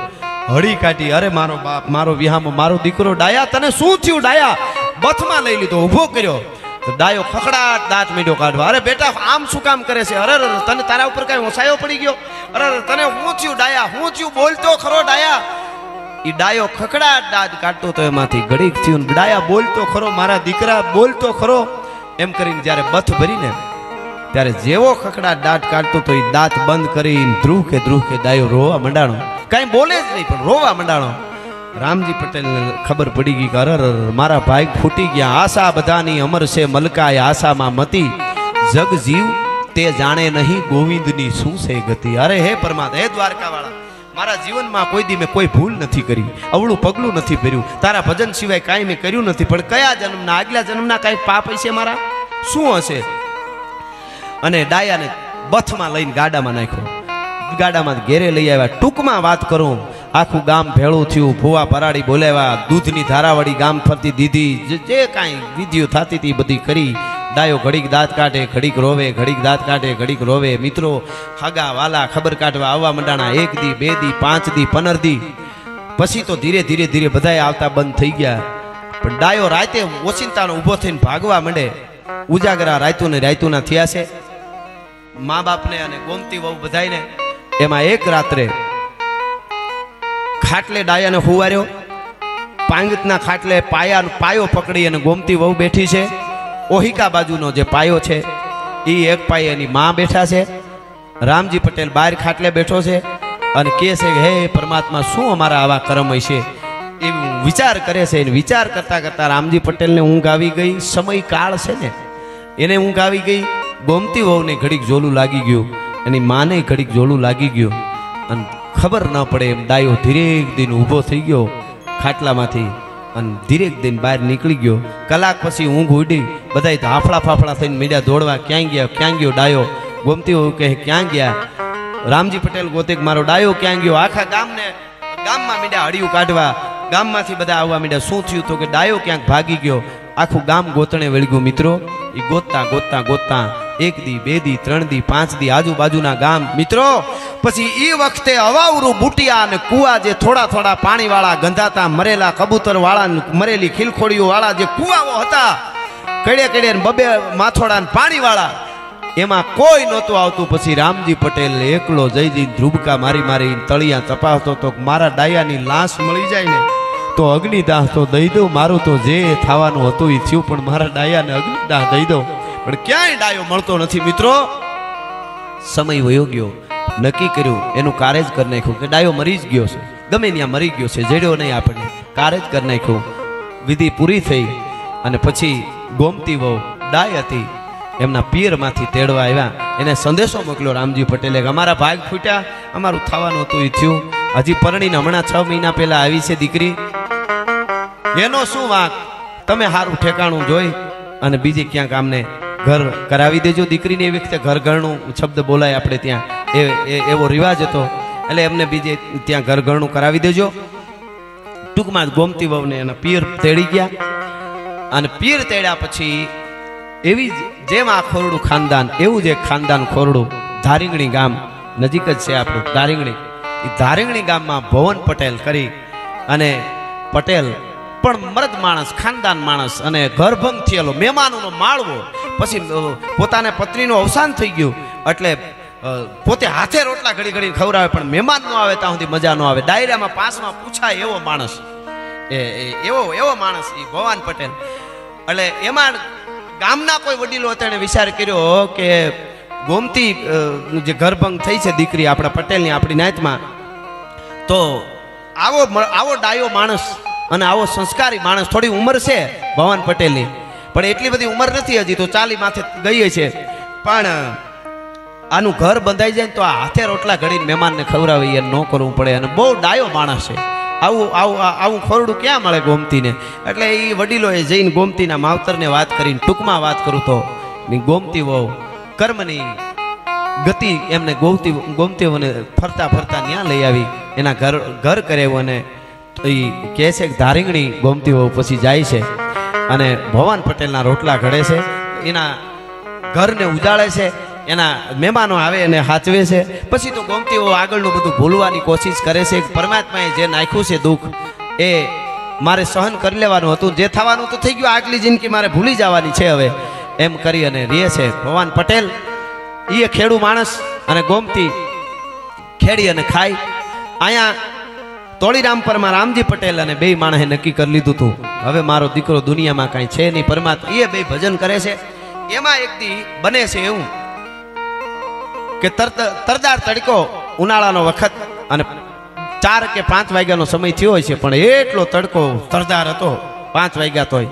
Speaker 2: હળી કાઢી, અરે મારો બાપ, મારો વિહામો, મારો દીકરો, ડાયા તને શું થયું? ડાયા બથમાં લઈ લીધો, ઊભો કર્યો. તો ડાયો ખખડાટ દાંત મીડો કાઢવા. અરે બેટા, આમ શું કામ કરે છે? અરે તને તારા ઉપર કઈ ઓછાયો પડી ગયો? અરે તને શું થયું ડાયા? શું થયું? બોલતો ખરો ડાયા. ઈ ડાયો ખખડાટ દાંત કાઢતો તો એમાંથી ઘડીક થયું, ડાયા બોલતો ખરો, મારા દીકરા બોલતો ખરો. એમ કરીને જ્યારે બથ ભરીને ત્યારે જેવો ખખડાટ દાંત કાઢતો તો એ દાંત બંધ કરીને ધ્રુવ કે ડાયો રોવા મંડાણો. કાંઈ બોલે જ નહીં પણ રોવા મંડાણો. રામજી પટેલને ખબર પડી ગઈ કે અરર, મારા ભાઈ ફૂટી ગયા. આશા બધાની અમર છે મલકાય આશામાં મતી, જગ જીવ તે જાણે નહીં ગોવિંદની શું છે ગતિ. અરે હે પરમાત્મા, હે દ્વારકાવાળા, મારા જીવનમાં કોઈ દી મેં કોઈ ભૂલ નથી કરી, અવળું પગલું નથી ભર્યું, તારા ભજન સિવાય કાંઈ મેં કર્યું નથી. પણ કયા જન્મના, આગલા જન્મના કાંઈ પાપ હશે મારા? શું હશે? અને ડાયાને બથમાં લઈને ગાડામાં નાખ્યો. ગાડામાં ઘેરે લઈ આવ્યા. ટૂંકમાં વાત કરું, આખું ગામ ભેળું થયું, ભૂવા પરાડી બોલાવ્યા, દૂધની ધારાવાળી ગામ ફરતી દીધી, જે કાંઈ વિધિઓ થતી હતી બધી કરી. ડાયો ઘડીક દાંત કાઢે, ઘડીક રોવે, ઘડીક દાંત કાઢે, ઘડીક રોવે. મિત્રો, હાગા વાલા ખબર કાઢવા આવવા મંડાણા. 1 દી, 2 દી, 5 દી, 15 દી. પછી તો ધીરે બધાય આવતા બંધ થઈ ગયા. પણ ડાયો રાતે ઓચિંતાનો ઊભો થઈને ભાગવા માંડે. ઉજાગરા રાયતુના થયા છે મા બાપને અને ગોમતી વહુ બધાયને. એમાં એક રાત્રે ખાટલે ડાયાને હુવાર્યો. પાંગતના ખાટલે પાયો પકડી અને ગોમતી વહુ બેઠી છે. ઓહિકા બાજુનો જે પાયો છે એ એક પાયે એની માં બેઠા છે. રામજી પટેલ બહાર ખાટલે બેઠો છે અને કહે છે કે હે પરમાત્મા, શું અમારા આવા કર્મ હશે? એવું વિચાર કરે છે. વિચાર કરતા રામજી પટેલને ઊંઘ આવી ગઈ. સમય કાળ છે ને, એને ઊંઘ આવી ગઈ. ગોમતી વહુને ઘડીક જોલું લાગી ગયું, એની માને ઘડીક જોલું લાગી ગયું. અને ખબર ન પડે એમ ડાયો ધીરેક દિન ઊભો થઈ ગયો ખાટલામાંથી અને ધીરેક દિન બહાર નીકળી ગયો. કલાક પછી ઊંઘ ઉડી. બધા હાફળા ફાફડા થઈને મીડિયા દોડવા, ક્યાં ગયો ડાયો? ગોમતી વહુ કહે ક્યાં ગયા? રામજી પટેલ ગોતે મારો ડાયો ક્યાં ગયો? આખા ગામમાં મીડિયા હળિયું કાઢવા, ગામમાંથી બધા આવવા મીડિયા. શું થયું? તો કે ડાયો ક્યાંક ભાગી ગયો. આખું ગામ ગોતણે વળગ્યું. મિત્રો, એ ગોતતા 1 દી, 2 દી, 3 દી, 5 દી, આજુબાજુના ગામ. મિત્રો, પછી એ વખતે અવાવરું બુટિયા અને કુવા, જે થોડા પાણીવાળા ગંધાતા, મરેલા કબૂતર વાળા, મરેલી ખીલખોડીઓ વાળા જે કુવાઓ હતા, કડે બબે માથોડા પાણીવાળા, એમાં કોઈ નહોતું આવતું. પછી રામજી પટેલ એકલો જઈ ધ્રુબકા મારી તળિયા તપાસતો તો મારા ડાયાની લાશ મળી જાય ને તો અગ્નિદાહ તો દઈ દઉં. મારું તો જે થવાનું હતું એ થયું, પણ મારા ડાયાને અગ્નિદાહ દઈ દઉં. પણ ક્યાંય ડાયો મળતો નથી. મિત્રો, સમય વયો ગયો. નક્કી કર્યું, એનું કારેજ કરી નાખ્યું કે ડાયો મરી જ ગયો છે, ગમે ત્યાં મરી ગયો છે, જડ્યો નહીં આપણને. કારેજ કરી નાખ્યું. વિધિ પૂરી થઈ અને પછી ગોમતી વહુ ડાય હતી, એમના પિયરમાંથી તેડવા આવ્યા. એને સંદેશો મોકલ્યો રામજી પટેલે કે અમારા ભાગ ફૂટ્યા, અમારું થવાનું હતું એ થયું. હજી પરણીને હમણાં 6 મહિના પહેલા આવી છે દીકરી. એનો શું વાંક? તમે સારું ઠેકાણું જોઈ અને બીજે ક્યાંક આમને ઘર કરાવી દેજો. દીકરીને એ વખતે ઘરનું શબ્દ બોલાય આપણે ત્યાં, એવો રિવાજ હતો. એટલે એમને બીજે ત્યાં ઘરનું કરાવી દેજો. ટૂંકમાં જ ગોમતી વહુને એના પિયર તેડી ગયા. અને પિયર તેડ્યા પછી એવી જેમ આ ખોરડું ખાનદાન, એવું જ એક ખાનદાન ખોરડું ધારીંગણી ગામ નજીક જ છે આપણું ધારીંગણી. એ ધારીંગણી ગામમાં ભવન પટેલ કરી અને પટેલ પણ મર્દ માણસ, ખાનદાન માણસ અને ઘરભંગ થયેલો, મહેમાનોનો માળવો. પછી પોતાને પત્નીનું અવસાન થઈ ગયું એટલે પોતે હાથે રોટલા ઘડી ખવડાવે, પણ મહેમાન ન આવે ત્યાં સુધી મજા ન આવે. ડાયરામાં પાસમાં પૂછાય એવો માણસ, એવો માણસ એ ભવાન પટેલ. એટલે એમાં ગામના કોઈ વડીલો તેણે વિચાર કર્યો કે ગોમતી જે ઘરભંગ થઈ છે દીકરી આપણા પટેલની, આપણી નાતમાં, તો આવો ડાયો માણસ અને આવો સંસ્કારી માણસ, થોડી ઉંમર છે ભવાન પટેલની, પણ એટલી બધી ઉંમર નથી હજી, તો 40 માથે ગઈ છે. પણ આનું ઘર બંધાઈ જાય ને તો આ હાથે રોટલા ઘડીને મહેમાનને ખવડાવી એ ન કરવું પડે. અને બહુ ડાયો માણસ છે. આવું ખોરડું ક્યાં મળે ગોમતીને? એટલે એ વડીલોએ જઈને ગોમતીના માવતરને વાત કરીને ટૂંકમાં વાત કરું તો ગોમતી વહુ કર્મની ગતિ એમને ગોમતીઓને ફરતા ફરતા ત્યાં લઈ આવી, એના ઘર કરાવ્યું. અને એ કહે છે કે ધારીંગણી ગોમતી વહુ પછી જાય છે અને ભવાન પટેલના રોટલા ઘડે છે, એના ઘરને ઉજાળે છે, એના મહેમાનો આવે અને સાચવે છે. પછી તો ગોમતીઓ આગળનું બધું ભૂલવાની કોશિશ કરે છે. પરમાત્માએ જે નાખ્યું છે દુઃખ એ મારે સહન કરી લેવાનું હતું, જે થવાનું તો થઈ ગયું, આગલી જિંદગી મારે ભૂલી જવાની છે હવે, એમ કરી અને રહે છે. ભવાન પટેલ એ ખેડૂ માણસ અને ગોમતી ખેડી અને ખાય. અહીંયા તોળીરામ પરમાં રામજી પટેલ અને બે માણસે નક્કી કરી લીધું હતું હવે મારો દીકરો દુનિયામાં કાંઈ છે નહીં. પરમાત્મા એ બે ભજન કરે છે. એમાં એક દી બને છે એવું કે તરદાર તડકો ઉનાળાનો વખત અને 4 કે 5 વાગ્યાનો સમય થયો હોય છે, પણ એટલો તડકો તરદાર હતો 5 વાગ્યા તોય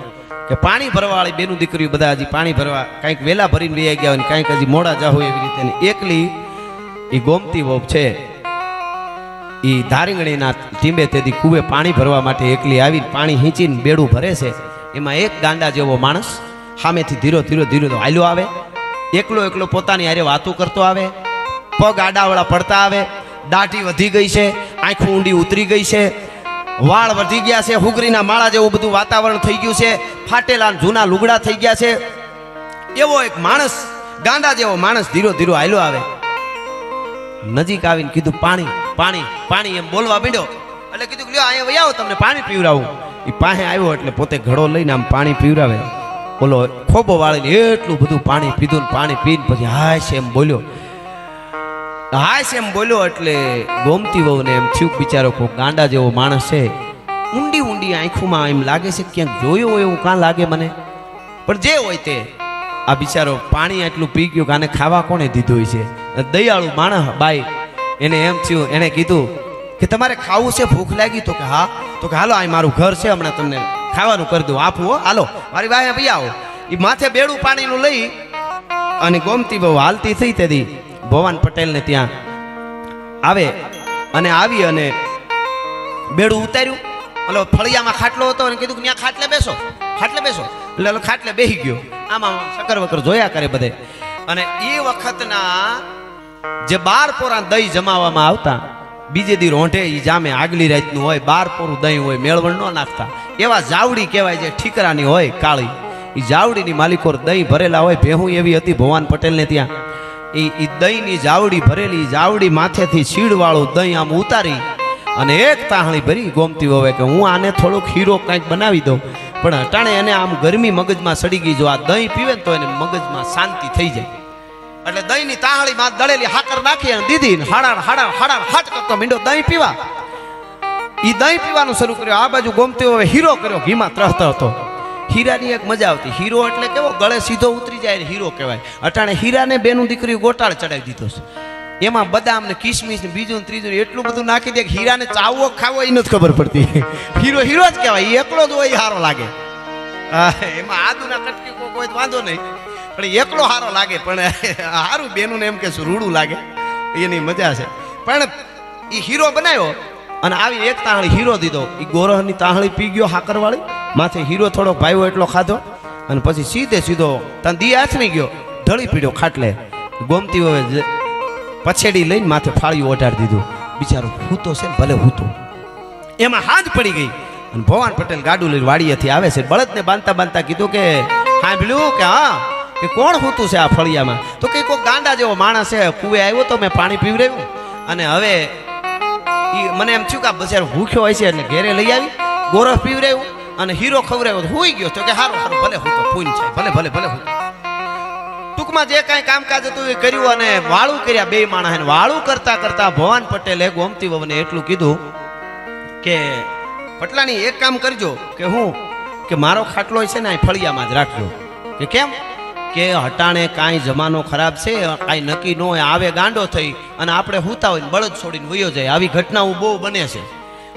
Speaker 2: કે પાણી ભરવાવાળી બેનું દીકરીઓ બધા હજી પાણી ભરવા કાંઈક વેલા ભરીને વહી ગયા હોય, કાંઈક હજી મોડા જાવ એવી રીતે. એકલી એ ગોમતી વહુ છે એ ધારીંગણીના ટીંબે તેથી કુવે પાણી ભરવા માટે એકલી આવીને પાણી હીંચીને બેડું ભરે છે. એમાં એક ગાંડા જેવો માણસ સામેથી ધીરો ધીરો ધીરો હાલ્યો આવે, એકલો પોતાની હારે વાતો કરતો આવે, પગ આડાવડા પડતા આવે, દાઢી વધી ગઈ છે, આંખું ઊંડી ઉતરી ગઈ છે, વાળ વધી ગયા છે, હુગરીના માળા જેવું બધું વાતાવરણ થઈ ગયું છે, ફાટેલા જૂના લુગડા થઈ ગયા છે. એવો એક માણસ ગાંડા જેવો માણસ ધીરો ધીરો હાલ્યો આવે. નજીક આવીને કીધું પાણી પાણી પાણી એમ બોલવા માંડ્યો. એટલે કીધું લ્યો અહીંયા વહી આવો, તમને પાણી પીવડાવું. એ પાસે આવ્યો એટલે પોતે ઘડો લઈને આમ પાણી પીવડાવે. બોલો ખોબો વાળીને એટલું બધું પાણી પીધું ને પાણી પીને પછી હાશ એમ બોલ્યો. એટલે ગોમતી વહુને એમ થયું બિચારો કોઈ ગાંડા જેવો માણસ છે, ઊંડી આંખોમાં એમ લાગે છે ક્યાંક જોયો હોય એવું કાં લાગે મને. પણ જે હોય તે આ બિચારો પાણી એટલું પી ગયો કે આને ખાવા કોણે દીધું હોય છે. દયાળુ માણસ બાઈ એને એમ થયું, એને કીધું કે તમારે ખાવું છે, ભૂખ લાગી? તો કે હા. તો કે હાલો આ મારું ઘર છે, હમણાં તમને ખાવાનું કરી દઉં, આપું હો, હાલો મારી વાહે ભાઈ આવો. એ માથે બેડું પાણીનું લઈ અને ગોમતી બહુ હાલતી થઈ તેથી ભવાન પટેલને ત્યાં આવે અને આવી અને બેડું ઉતાર્યું. એટલે ફળિયામાં ખાટલો હતો અને કીધું કે ત્યાં ખાટલે બેસો. એટલે ખાટલે બેસી ગયો. આમાં શક્કર વકર જોયા કરે બધે. અને એ વખતના જે 12 પોરા દહીં જમાવામાં આવતા, બીજે દી રોંઢે ઈ જામે આગલી રાતનું હોય, 12 પોરું દહીં હોય, મેળવણ ન નાખતા. એવા જાવડી કહેવાય જે ઠીકરાની હોય કાળી, એ જાવડીની માલિકો દહીં ભરેલા હોય. ભેહું એવી હતી ભવાન પટેલને ત્યાં. એ દહીંની જાવડી ભરેલી, જાવડી માથેથી શીડવાળું દહીં આમ ઉતારી અને એક તાહણી ભરી ગોમતી વહુએ કે હું આને થોડોક હીરો કંઈક બનાવી દઉં. પણ અટાણે એને આમ ગરમી મગજમાં સડી ગઈ. જો આ દહીં પીવે ને તો એને મગજમાં શાંતિ થઈ જાય. એટલે દહીંની તાહળીમાં દળેલી હાકર નાખી અને દીધી હાડા હાટ કરતો મીંડો દહીં પીવા. એ દહીં પીવાનું શરૂ કર્યું. આ બાજુ ગોમતી વહુએ હીરો કર્યો, ઘીમાં ત્રહતો હતો. હીરાની એક મજા આવતી. હીરો એટલે કેવો ગળે સીધો ઉતરી જાય, હીરો કહેવાય. અટાણે હીરાને બેનું દીકરી ગોટાળ ચડાવી દીધો છે. એમાં બદામ ને કિસમિસ ને બીજું ત્રીજું એટલું બધું નાખી દે કે હીરાને ચાવવો ખાવો એ નથી ખબર પડતી. હીરો જ કહેવાય, એકલો જ હોય સારો લાગે. એમાં આદુના કટકી કોઈ વાંધો નહીં, પણ એકલો સારો લાગે. પણ સારું બેનું એમ કે રૂડું લાગે, એની મજા છે. પણ એ હીરો બનાવ્યો અને આવી એક તાહળી હીરો દીધો. એ ગોરહની તાહળી પી ગયો હાકરવાળી, માથે હીરો થોડો ભાઈઓ એટલો ખાધો અને પછી સીધો તન દી આથમી ગયો, ઢળી પીડ્યો ખાટલે. ગોમતી વહુએ પછેડી લઈને માથે ફાળિયું ઓઢાડી દીધું. બિચારો હૂતો છે ભલે હૂતો. એમાં હાજ પડી ગઈ અને ભવાન પટેલ ગાડું લઈને વાડીએથી આવે છે. બળદને બાંધતા કીધું કે સાંભળ્યું કે હા કે કોણ હૂતું છે આ ફળિયામાં? તો કે કોઈ ગાંડા જેવો માણસ છે, કુવે આવ્યો તો મેં પાણી પીવડાવ્યું અને હવે મને એમ થયું કે આ બજાર ભૂખ્યો હોય છે એટલે ઘેરે લઈ આવી, ગોરખ પીવડાવ્યું અને હીરો ખવડાવ્યો તો હોઈ ગયો. તો કે હારું ભલે હૂતો પૂન છે, ભલે હૂતો. ટૂંકમાં જે કાંઈ કામકાજ હતું એ કર્યું અને વાળું કર્યા બે માણસ. વાળું કરતા ભવાન પટેલે ગોમતી વહુને એટલું કીધું કે પટલાની એક કામ કરજો કે હું કે મારો ખાટલો છે ને આ ફળિયામાં જ રાખજો. કે કેમ? કે હટાણે કાંઈ જમાનો ખરાબ છે, કાંઈ નક્કી ન હોય, આવે ગાંડો થઈ અને આપણે હૂતા હોય બળદ છોડીને વયો જાય. આવી ઘટનાઓ બહુ બને છે.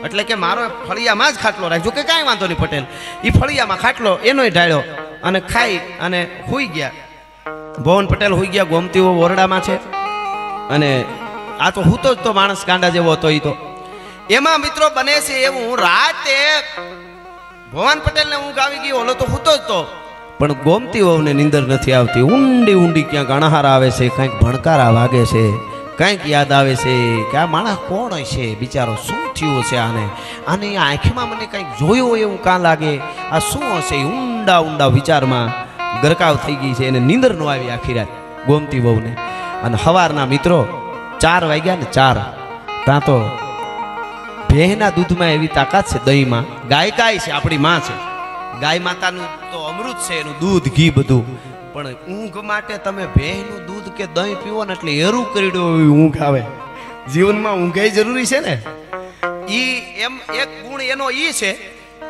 Speaker 2: એટલે કે મારો ફળિયામાં જ ખાટલો રાખજો. કે કાંઈ વાંધો નહીં પટેલ. એ ફળિયામાં ખાટલો એનોય ઢાળ્યો અને ખાઈ અને સૂઈ ગયા. ભવન પટેલ હોઈ ગયા, ગોમતી વહુ ઓરડામાં છે. અને આ તો હૂતો જ તો માણસ ગાંડા જેવો હતો. એ તો એમાં મિત્રો બને છે એવું, રાતે ભવાન પટેલને ઊંઘ આવી ગઈ, ઓલો તો હૂતો જ તો, પણ ગોમતી વહુને નીંદર નથી આવતી. ઊંડી ઊંડી ક્યાંક અણહાર આવે છે, કંઈક ભણકારા વાગે છે, કંઈક યાદ આવે છે કે આ માણસ કોણ હશે બિચારો, શું થયું છે આને, આને આંખમાં મને કંઈક જોયું હોય એવું કાં લાગે, આ શું હશે. ઊંડા ઊંડા વિચારમાં ગરકાવ થઈ ગઈ છે, એને નીંદર ન આવી આખી રાત ગોમતી વહુને. અને સવારના મિત્રો 4 વાગ્યા ને 4, ત્યાં તો ભેંના દૂધમાં એવી તાકાત છે, દહીંમાં. ગાય છે, આપણી માં છે, ગાય માતાનું તો અમૃત છે, એનું દૂધ ઘી બધું. પણ ઊંઘ માટે તમે ભેંનું દૂધ કે દહીં પીવો ને એટલે એરું કરીડો ઊંઘ આવે. જીવનમાં ઊંઘ જરૂરી છે ને. ઈ એમ એક ગુણ એનો ઈ છે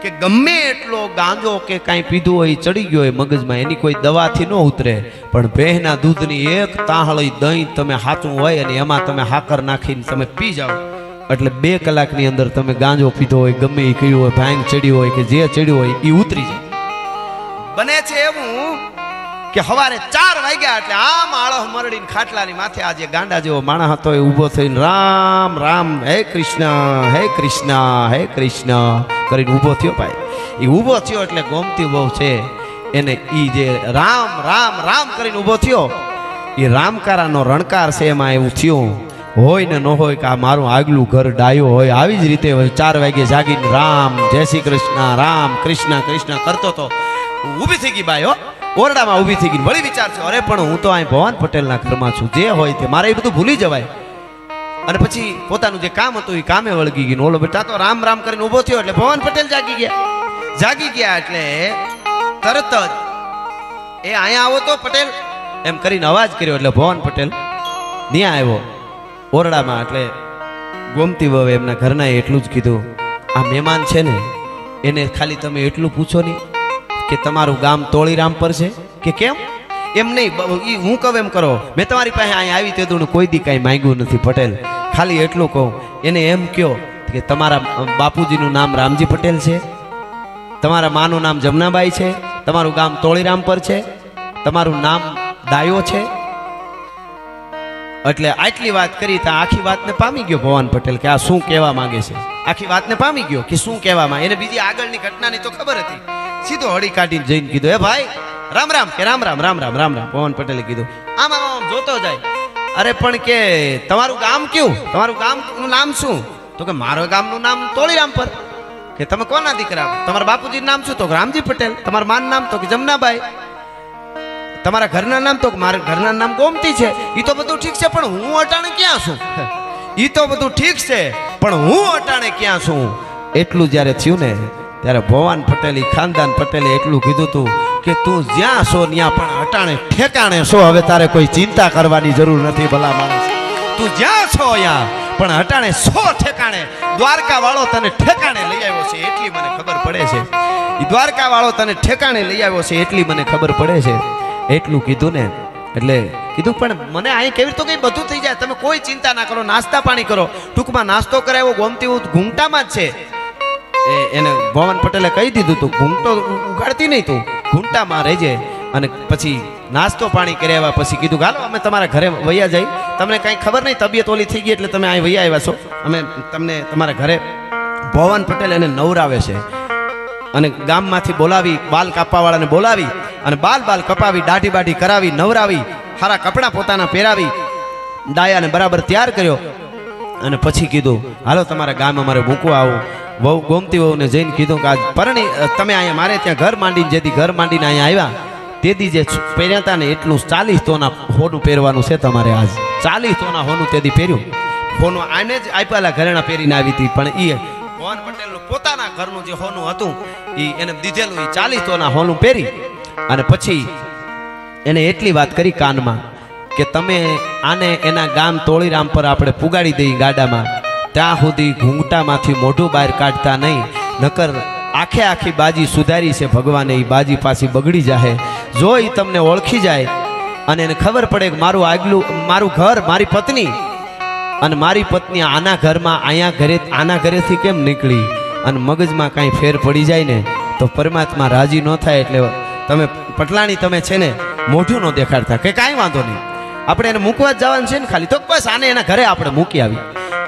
Speaker 2: કે ગમે એટલો ગાંજો કે કાંઈ પીધું હોય ચડી ગયો હોય મગજમાં, એની કોઈ દવાથી ન ઉતરે. પણ ભેંના દૂધની એક તાહળી દહીં તમે હાચું હોય અને એમાં તમે હાકર નાખીને તમે પી જાઓ એટલે 2 કલાકની અંદર તમે ગાંજો પીધો હોય, ગમે એ કર્યું હોય, ભાંગ ચડ્યું હોય કે જે ચડ્યું હોય એ ઉતરી જાય. બને છે એવું કે સવારે 4 વાગ્યા એટલે આમ આળહ મરડીને ખાટલાની માથે આ જે ગાંડા જેવો માણસ હતો એ ઊભો થઈને રામ રામ હે કૃષ્ણ હે કૃષ્ણ હે કૃષ્ણ કરીને ઊભો થયો. ભાઈ એ ઊભો થયો એટલે ગોમતી વહુ છે એને ઈ જે રામ રામ રામ કરીને ઊભો થયો, એ રામકારાનો રણકાર છે. એમાં એવું થયું હોય ને ન હોય કે આ મારું આગલું ઘર ડાયો હોય. આવી જ રીતે 4 વાગે જાગીને રામ જય શ્રી કૃષ્ણ રામ કૃષ્ણ કૃષ્ણ કરતો તો ઊભી થઈ ગઈ બાઈ. ઓરડામાં ઊભી થઈ ગઈ, વળી વિચાર છે અરે પણ હું તો અહીં ભવાન પટેલના ઘરમાં છું, જે હોય તે મારે એ બધું ભૂલી જવાય. અને પછી પોતાનું જે કામ હતું એ કામે વળગી ગઈ. ઓલો બેટા તો રામ રામ કરીને ઊભો થયો એટલે ભવાન પટેલ જાગી ગયા એટલે તરત જ એ અહીંયા આવો તો પટેલ એમ કરીને અવાજ કર્યો એટલે ભવાન પટેલ ત્યાં આવ્યો ઓરડામાં. એટલે ગોમતી વહુ એમના ઘરના એટલું જ કીધું, આ મહેમાન છે ને એને ખાલી તમે એટલું પૂછો નહીં કે તમારું ગામ તોળીરામ પર છે કે કેમ, એમ નહીં, હું કહું એમ કરો. મેં તમારી પાસે અહીં આવી તે કોઈ દી કાંઈ માંગ્યું નથી પટેલ, ખાલી એટલું કહું. એને એમ કહો કે તમારા બાપુજીનું નામ રામજી પટેલ છે, તમારા માનું નામ જમનાબાઈ છે, તમારું ગામ તોળીરામ પર છે, તમારું નામ ડાયો છે. એટલે આટલી વાત કરી તો આખી વાતને પામી ગયો ભવાન પટેલ કે આ શું કહેવા માંગે છે. આખી વાતને પામી ગયો કે શું કહેવામાં. એને બીજી આગળની ઘટનાની તો ખબર હતી. સીધો હળી કાઢીને જઈને કીધું, હે ભાઈ રામ રામ કે રામ રામ રામ રામ રામ રામ. ભવાન પટેલે કીધું આમ આમ આમ જોતો જાય. અરે પણ કે તમારું ગામ કયું, તમારું ગામનું નામ શું? તો કે મારા ગામનું નામ તોળીરામ પર. કે તમે કોના દીકરા, તમારા બાપુજીનું નામ શું? તો રામજી પટેલ. તમારા માનું નામ? તો કે જમનાબાઈ. તમારા ઘરના નામ? તો મારા ઘરના નામ ગોમતી છે. એ તો બધું ઠીક છે પણ હું અટાણે ક્યાં છું? એ તો બધું ઠીક છે પણ હું અટાણે ક્યાં છું? એટલું જ્યારે થયું ને ત્યારે ભવાન પટેલ ખાનદાન પટેલે એટલું કીધું તું કે તું જ્યાં છો ત્યાં પણ અટાણે ઠેકાણે છો. હવે તારે કોઈ ચિંતા કરવાની જરૂર નથી ભલા માણસ. તું જ્યાં છો ત્યાં પણ અટાણે છો ઠેકાણે. દ્વારકા વાળો તને ઠેકાણે લઈ આવ્યો છે એટલી મને ખબર પડે છે. એ દ્વારકા વાળો તને ઠેકાણે લઈ આવ્યો છે એટલી મને ખબર પડે છે. એટલું કીધું ને એટલે કીધું પણ મને અહીં કેવી રીતે કઈ બધું થઈ જાય, તમે કોઈ ચિંતા ના કરો, નાસ્તા પાણી કરો. ટૂંકમાં નાસ્તો કરાવ્યો. ગોમતી ઘૂંઘટામાં જ છે. એને ભવાન પટેલે કહી દીધું તું ઘૂંઘટો ઉગાડતી નહીં, તું ઘૂંટામાં રહેજે. અને પછી નાસ્તો પાણી કર્યા પછી કીધું હાલો અમે તમારા ઘરે વૈયા જાય. તમને કાંઈ ખબર નહીં, તબિયત ઓલી થઈ ગઈ એટલે તમે અહીં વૈયા આવ્યા છો. અમે તમને તમારા ઘરે ભવાન પટેલ એને નવરાવે છે અને ગામમાંથી બોલાવી, બાલ કાપવાવાળાને બોલાવી અને બાલ કપાવી, દાઢી બાઢી કરાવી, નવરાવી, સારા કપડાં પોતાના પહેરાવી, ડાયાને બરાબર તૈયાર કર્યો. અને પછી કીધું હાલો તમારા ગામ અમારે મૂકવા આવું. વહુ ગોમતી વહુને જઈને કીધું કે આજ પરણી તમે અહીંયા મારે ત્યાં ઘર માંડીને, જેથી ઘર માંડીને અહીંયા આવ્યા તેથી જે પહેર્યા હતા ને એટલું 40 તોના હોનું પહેરવાનું છે તમારે. આજ 40 તોના હોનું તેથી પહેર્યું. હોનું આને જ આપ્યાલા ઘરેણા પહેરીને આવી હતી પણ એ ભવાન પટેલનું પોતાના ઘરનું જે હોનું હતું એ એને દીધેલું. એ 40 તોના હોનું પહેરી અને પછી એને એટલી વાત કરી કાનમાં કે તમે આને એના ગામ તોળીરામ પર આપણે પુગાડી દઈએ ગાડામાં, ત્યાં સુધી ઘૂંઘટામાંથી મોઢું બહાર કાઢતા નહીં, નકર આખી બાજી સુધારી છે ભગવાને, એ બાજી પાછી બગડી જાય. જો એ તમને ઓળખી જાય અને એને ખબર પડે કે મારું આગલું, મારું ઘર, મારી પત્ની અને મારી પત્ની આના ઘરમાં આના ઘરેથી કેમ નીકળી અને મગજમાં કાંઈ ફેર પડી જાય ને તો પરમાત્મા રાજી ન થાય. એટલે તમે પટલાણી તમે છે ને મોઢું ન દેખાડતા કે કાંઈ વાંધો નહીં, આપણે એને મૂકવા જ જવાનું છે ને ખાલી, તો બસ આને એના ઘરે આપણે મૂકી આવી.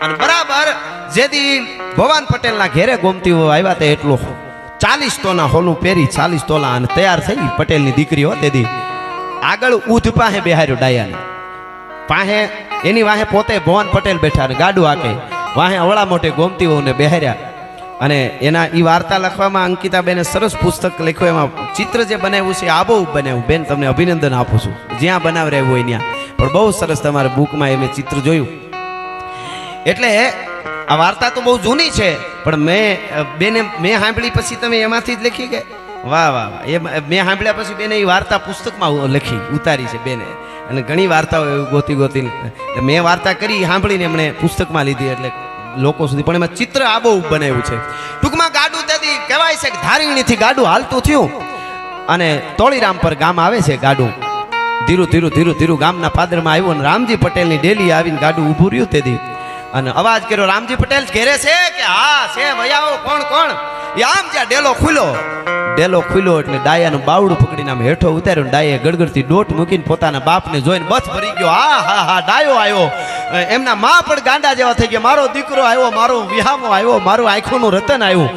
Speaker 2: અને બરાબર જેથી ભવાન પટેલના ઘેરે ગોમતી વહુ આવ્યા તે એટલો 40 તોલા હોલું પહેરી 40 તોલા અને તૈયાર થઈ પટેલની દીકરી હો. તેથી આગળ ઉધ પાસે બેહાર્યો ડાયાને પાસે, એની વાહે પોતે ભવાન પટેલ બેઠા ને ગાડું આકે વાહે અવળા મોટે ગોમતી વહુને બેહાર્યા. અને એના એ વાર્તા લખવામાં અંકિતાબેને સરસ પુસ્તક લખ્યું. એમાં ચિત્ર જે બનાવ્યું છે આબો બનાવ્યું. બેન તમને અભિનંદન આપું છું, જ્યાં બનાવરાયું હોય ત્યાં, પણ બહુ સરસ તમારે બુકમાં એ મેં ચિત્ર જોયું. એટલે આ વાર્તા તો બહુ જૂની છે, પણ મેં સાંભળી પછી તમે એમાંથી જ લખી કે વાહ વાહ વાહ. એ મેં સાંભળ્યા પછી બેને એ વાર્તા પુસ્તકમાં લખી ઉતારી છે બેને. અને ઘણી વાર્તાઓ એવી ગોતી મેં વાર્તા કરી સાંભળીને એમણે પુસ્તકમાં લીધી એટલે લોકો સુધી, પણ એમાં ચિત્ર આબો બનાવ્યું છે. ટૂંકમાં ગાડું તેથી કહેવાય છે કે ધારીણીથી ગાડું હાલતું થયું અને તોળીરામ પર ગામ આવે છે. ગાડું ધીરું ધીરું ધીરું ધીરું ગામના પાદરમાં આવ્યું અને રામજી પટેલની ડેલી આવીને ગાડું ઊભું રહ્યું. તેથી અને અવાજ કર્યો, રામજી પટેલ ઘેરે છે કે હા છે, વયાવો કોણ કોણ. એ આમ જ્યાં ડેલો ખુલ્યો એટલે ડાયાનું બાવડું પકડીને આમ હેઠો ઉતાર્યો. ડાયે ગડગડતી ડોટ મૂકીને પોતાના બાપને જોઈને બસ ભરી ગયો. હા ડાયો આવ્યો. એમના માં પણ ગાંડા જેવા થઈ ગયા. મારો દીકરો આવ્યો, મારો વિહામો આવ્યો, મારું આંખોનું રતન આવ્યું.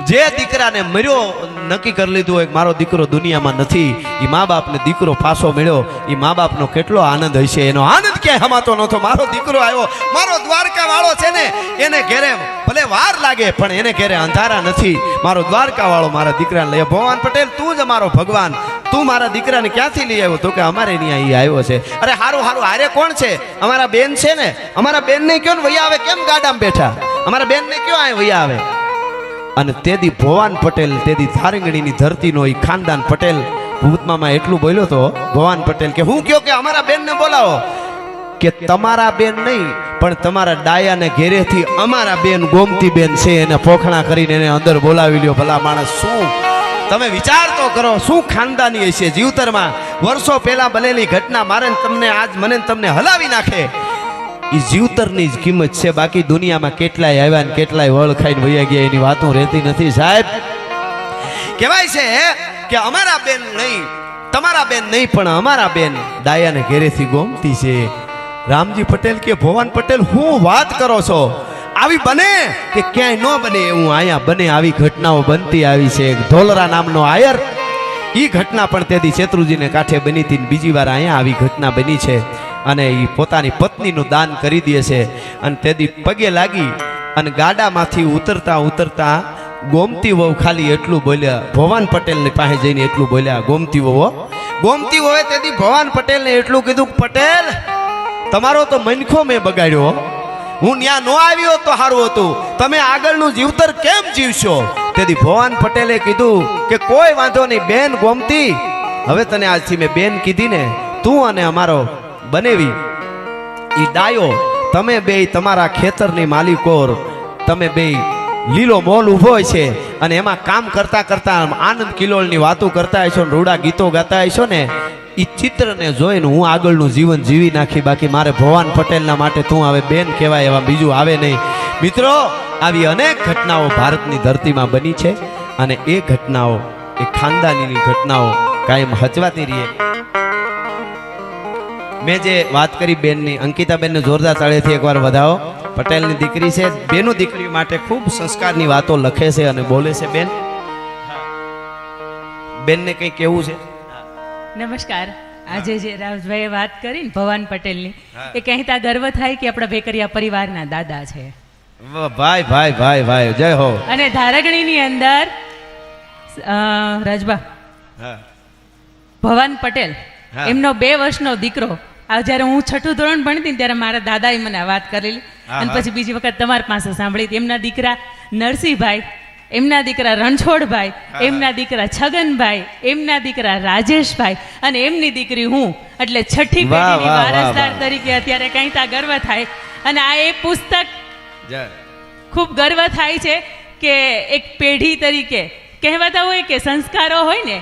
Speaker 2: જે દીકરાને મર્યો નક્કી કરી લીધું હોય મારો દીકરો દુનિયામાં નથી, એ મા બાપને દીકરો પાછો મળ્યો, એ મા બાપનો કેટલો આનંદ હશે. એનો આનંદ ક્યાંય હમાતો નહોતો. મારો દીકરો આવ્યો, મારો દ્વારકા વાળો છે ને, એને ઘેરે ભલે વાર લાગે પણ એને ઘેરે અંધારા નથી. મારો દ્વારકા વાળો મારા દીકરાને લઈ. ભવાન પટેલ તું જ અમારો ભગવાન, તું મારા દીકરાને ક્યાંથી લઈ આવ્યો? તો કે અમારે ત્યાં એ આવ્યો છે. અરે હારું હારે કોણ છે? અમારા બેન છે ને, અમારા બેન ને કયો ને વૈયા આવે, કેમ ગાડામાં બેઠા? અમારા બેન ને કયો આ વૈયા આવે? અને તેદી ભવાન પટેલ, તેદી ધારંગણીની ધરતીનો એ ખાનદાન પટેલ ભૂતમામાં એટલું બોલ્યો તો ભવાન પટેલ કે હું કયો કે અમારા બેનને બોલાવો. કે તમારા બેન નહીં પણ તમારા ડાયાને ઘેરેથી અમારા બેન ગોમતી બેન છે એને પોખણા કરીને એને અંદર બોલાવી લ્યો. ભલા માણસ, શું તમે વિચાર તો કરો, શું ખાનદાની હશે. જીવતરમાં વર્ષો પહેલા બનેલી ઘટના મારે તમને આજ મને તમને હલાવી નાખે. એ જીવતરની જ કિંમત છે. બાકી દુનિયામાં કેટલાય આવ્યા ને કેટલાય વળ ખાઈને વૈયા ગયા એની વાતો રહેતી નથી સાહેબ. કહેવાય છે કે અમારા બેન નહીં, તમારા બેન નહીં પણ અમારા બેન ડાયાને ઘેરેથી ગોમતી છે. રામજી પટેલ કે ભવાન પટેલ હું વાત કરો છો? આવી બને કે ક્યાંય ન બને એવું અહીંયા બને. આવી ઘટનાઓ બનતી આવી છે. ધોલરા નામનો આયર, એ ઘટના પણ તેથી શેત્રુજીને કાંઠે બની હતી. બીજી વાર અહીંયા આવી ઘટના બની છે. અને એ પોતાની પત્નીનું દાન કરી દે છે. અને તેથી પગે લાગી અને ગાડામાંથી ઉતરતા ગોમતી વહુ ખાલી એટલું બોલ્યા, ભવાન પટેલની પાસે જઈને એટલું બોલ્યા. ગોમતી વહુએ તેથી ભવાન પટેલને એટલું કીધું, પટેલ તમારો તો મનખો મેં બગાડ્યો, હું ત્યાં ન આવ્યો તો સારું હતું, તમે આગળનું જીવતર કેમ જીવશો? તેથી ભવાન પટેલે કીધું કે કોઈ વાંધો નહીં બેન ગોમતી, હવે તને આજથી મેં બેન કીધી ને, તું અને અમારો બનેવી ઈ ડાયો, તમે બે તમારા ખેતરની માલિકોર, તમે બે લીલો મોલ ઊભો છે અને એમાં કામ કરતા કરતા આનંદ કિલોલની વાતો કરતા હશો ને રૂડા ગીતો ગાતા હશો ને, એ ચિત્રને જોઈને હું આગળનું જીવન જીવી નાખી. બાકી મારે ભવાન પટેલના માટે તું હવે બેન કહેવાય એવા બીજું આવે નહીં. મિત્રો, આવી અનેક ઘટનાઓ ભારતની ધરતીમાં બની છે અને એ ઘટનાઓ, એ ખાનદાનીની ઘટનાઓ કાયમ હચવાતી રહીએ. મેં જે વાત કરી બેનની, અંકિતાબેનને જોરદાર તાળીથી એકવાર વધાવો. પટેલની દીકરી છે, બેનો દીકરી માટે ખૂબ સંસ્કારની વાતો લખે છે અને બોલે છે. બેનને કંઈ કેવું છે?
Speaker 1: નમસ્કાર. આજે જે રાજભાઈએ વાત કરી ને ભવાન પટેલની, એ કહેતા ગર્વ થાય કે આપણા ભેકરિયા પરિવારના દાદા છે.
Speaker 2: ભાઈ ભાઈ ભાઈ ભાઈ, જય હો.
Speaker 1: અને ધારગણીની અંદર રાજભા ભવાન પટેલ, એમનો 2 વર્ષનો દીકરો, આ જ્યારે હું 6ઠું ધોરણ ભણતી ત્યારે મારા દાદાએ મને આ વાત કરેલી અને પછી બીજી વખત તમારી પાસે સાંભળી. એમના દીકરા નરસિંહભાઈ, એમના દીકરા રણછોડભાઈ, એમના દીકરા છગનભાઈ, એમના દીકરા રાજેશભાઈ અને એમની દીકરી હું, એટલે 6ઠી પેઢીની વારસદાર તરીકે અત્યારે કહેતા ગર્વ થાય. અને આ એક પુસ્તક ખૂબ ગર્વ થાય છે કે એક પેઢી તરીકે કહેવાતા હોય કે સંસ્કારો હોય ને,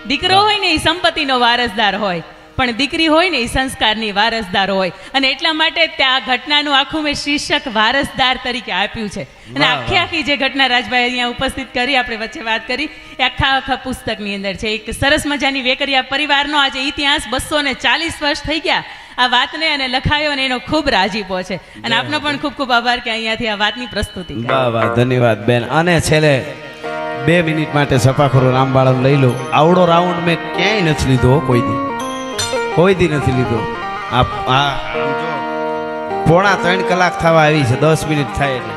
Speaker 1: દીકરો હોય ને એ સંપત્તિનો વારસદાર હોય, પણ દીકરી હોય ને એ સંસ્કારની વારસદાર હોય. અને એટલા માટે ત્યાં ઘટનાનું આખું મેં શીર્ષક વારસદાર તરીકે આપ્યું છે. અને આખી જે ઘટના રાજભાઈ અહીંયા ઉપસ્થિત કરી, આપણે વચ્ચે વાત કરી, એ આખા પુસ્તકની અંદર છે. એક સરસ મજાની વેકરિયા પરિવારનો આજે ઇતિહાસ 240 વર્ષ થઈ ગયા આ વાતને અને લખાયો અને એનો ખૂબ રાજીપો છે અને આપનો પણ ખૂબ ખૂબ આભાર કે અહીંયાથી આ વાતની પ્રસ્તુતિ કરી.
Speaker 2: વાહ વાહ, ધન્યવાદ બેન. અને છેલ્લે 2 મિનિટ માટે સપાખરો રામબાળાને લઈ લો. આવડો રાઉન્ડ મેં ક્યાંય નથી લીધો હો, કોઈ દી નથી લીધો. આ જો 2.5 કલાક થવા આવી છે, 10 મિનિટ થાય એટલે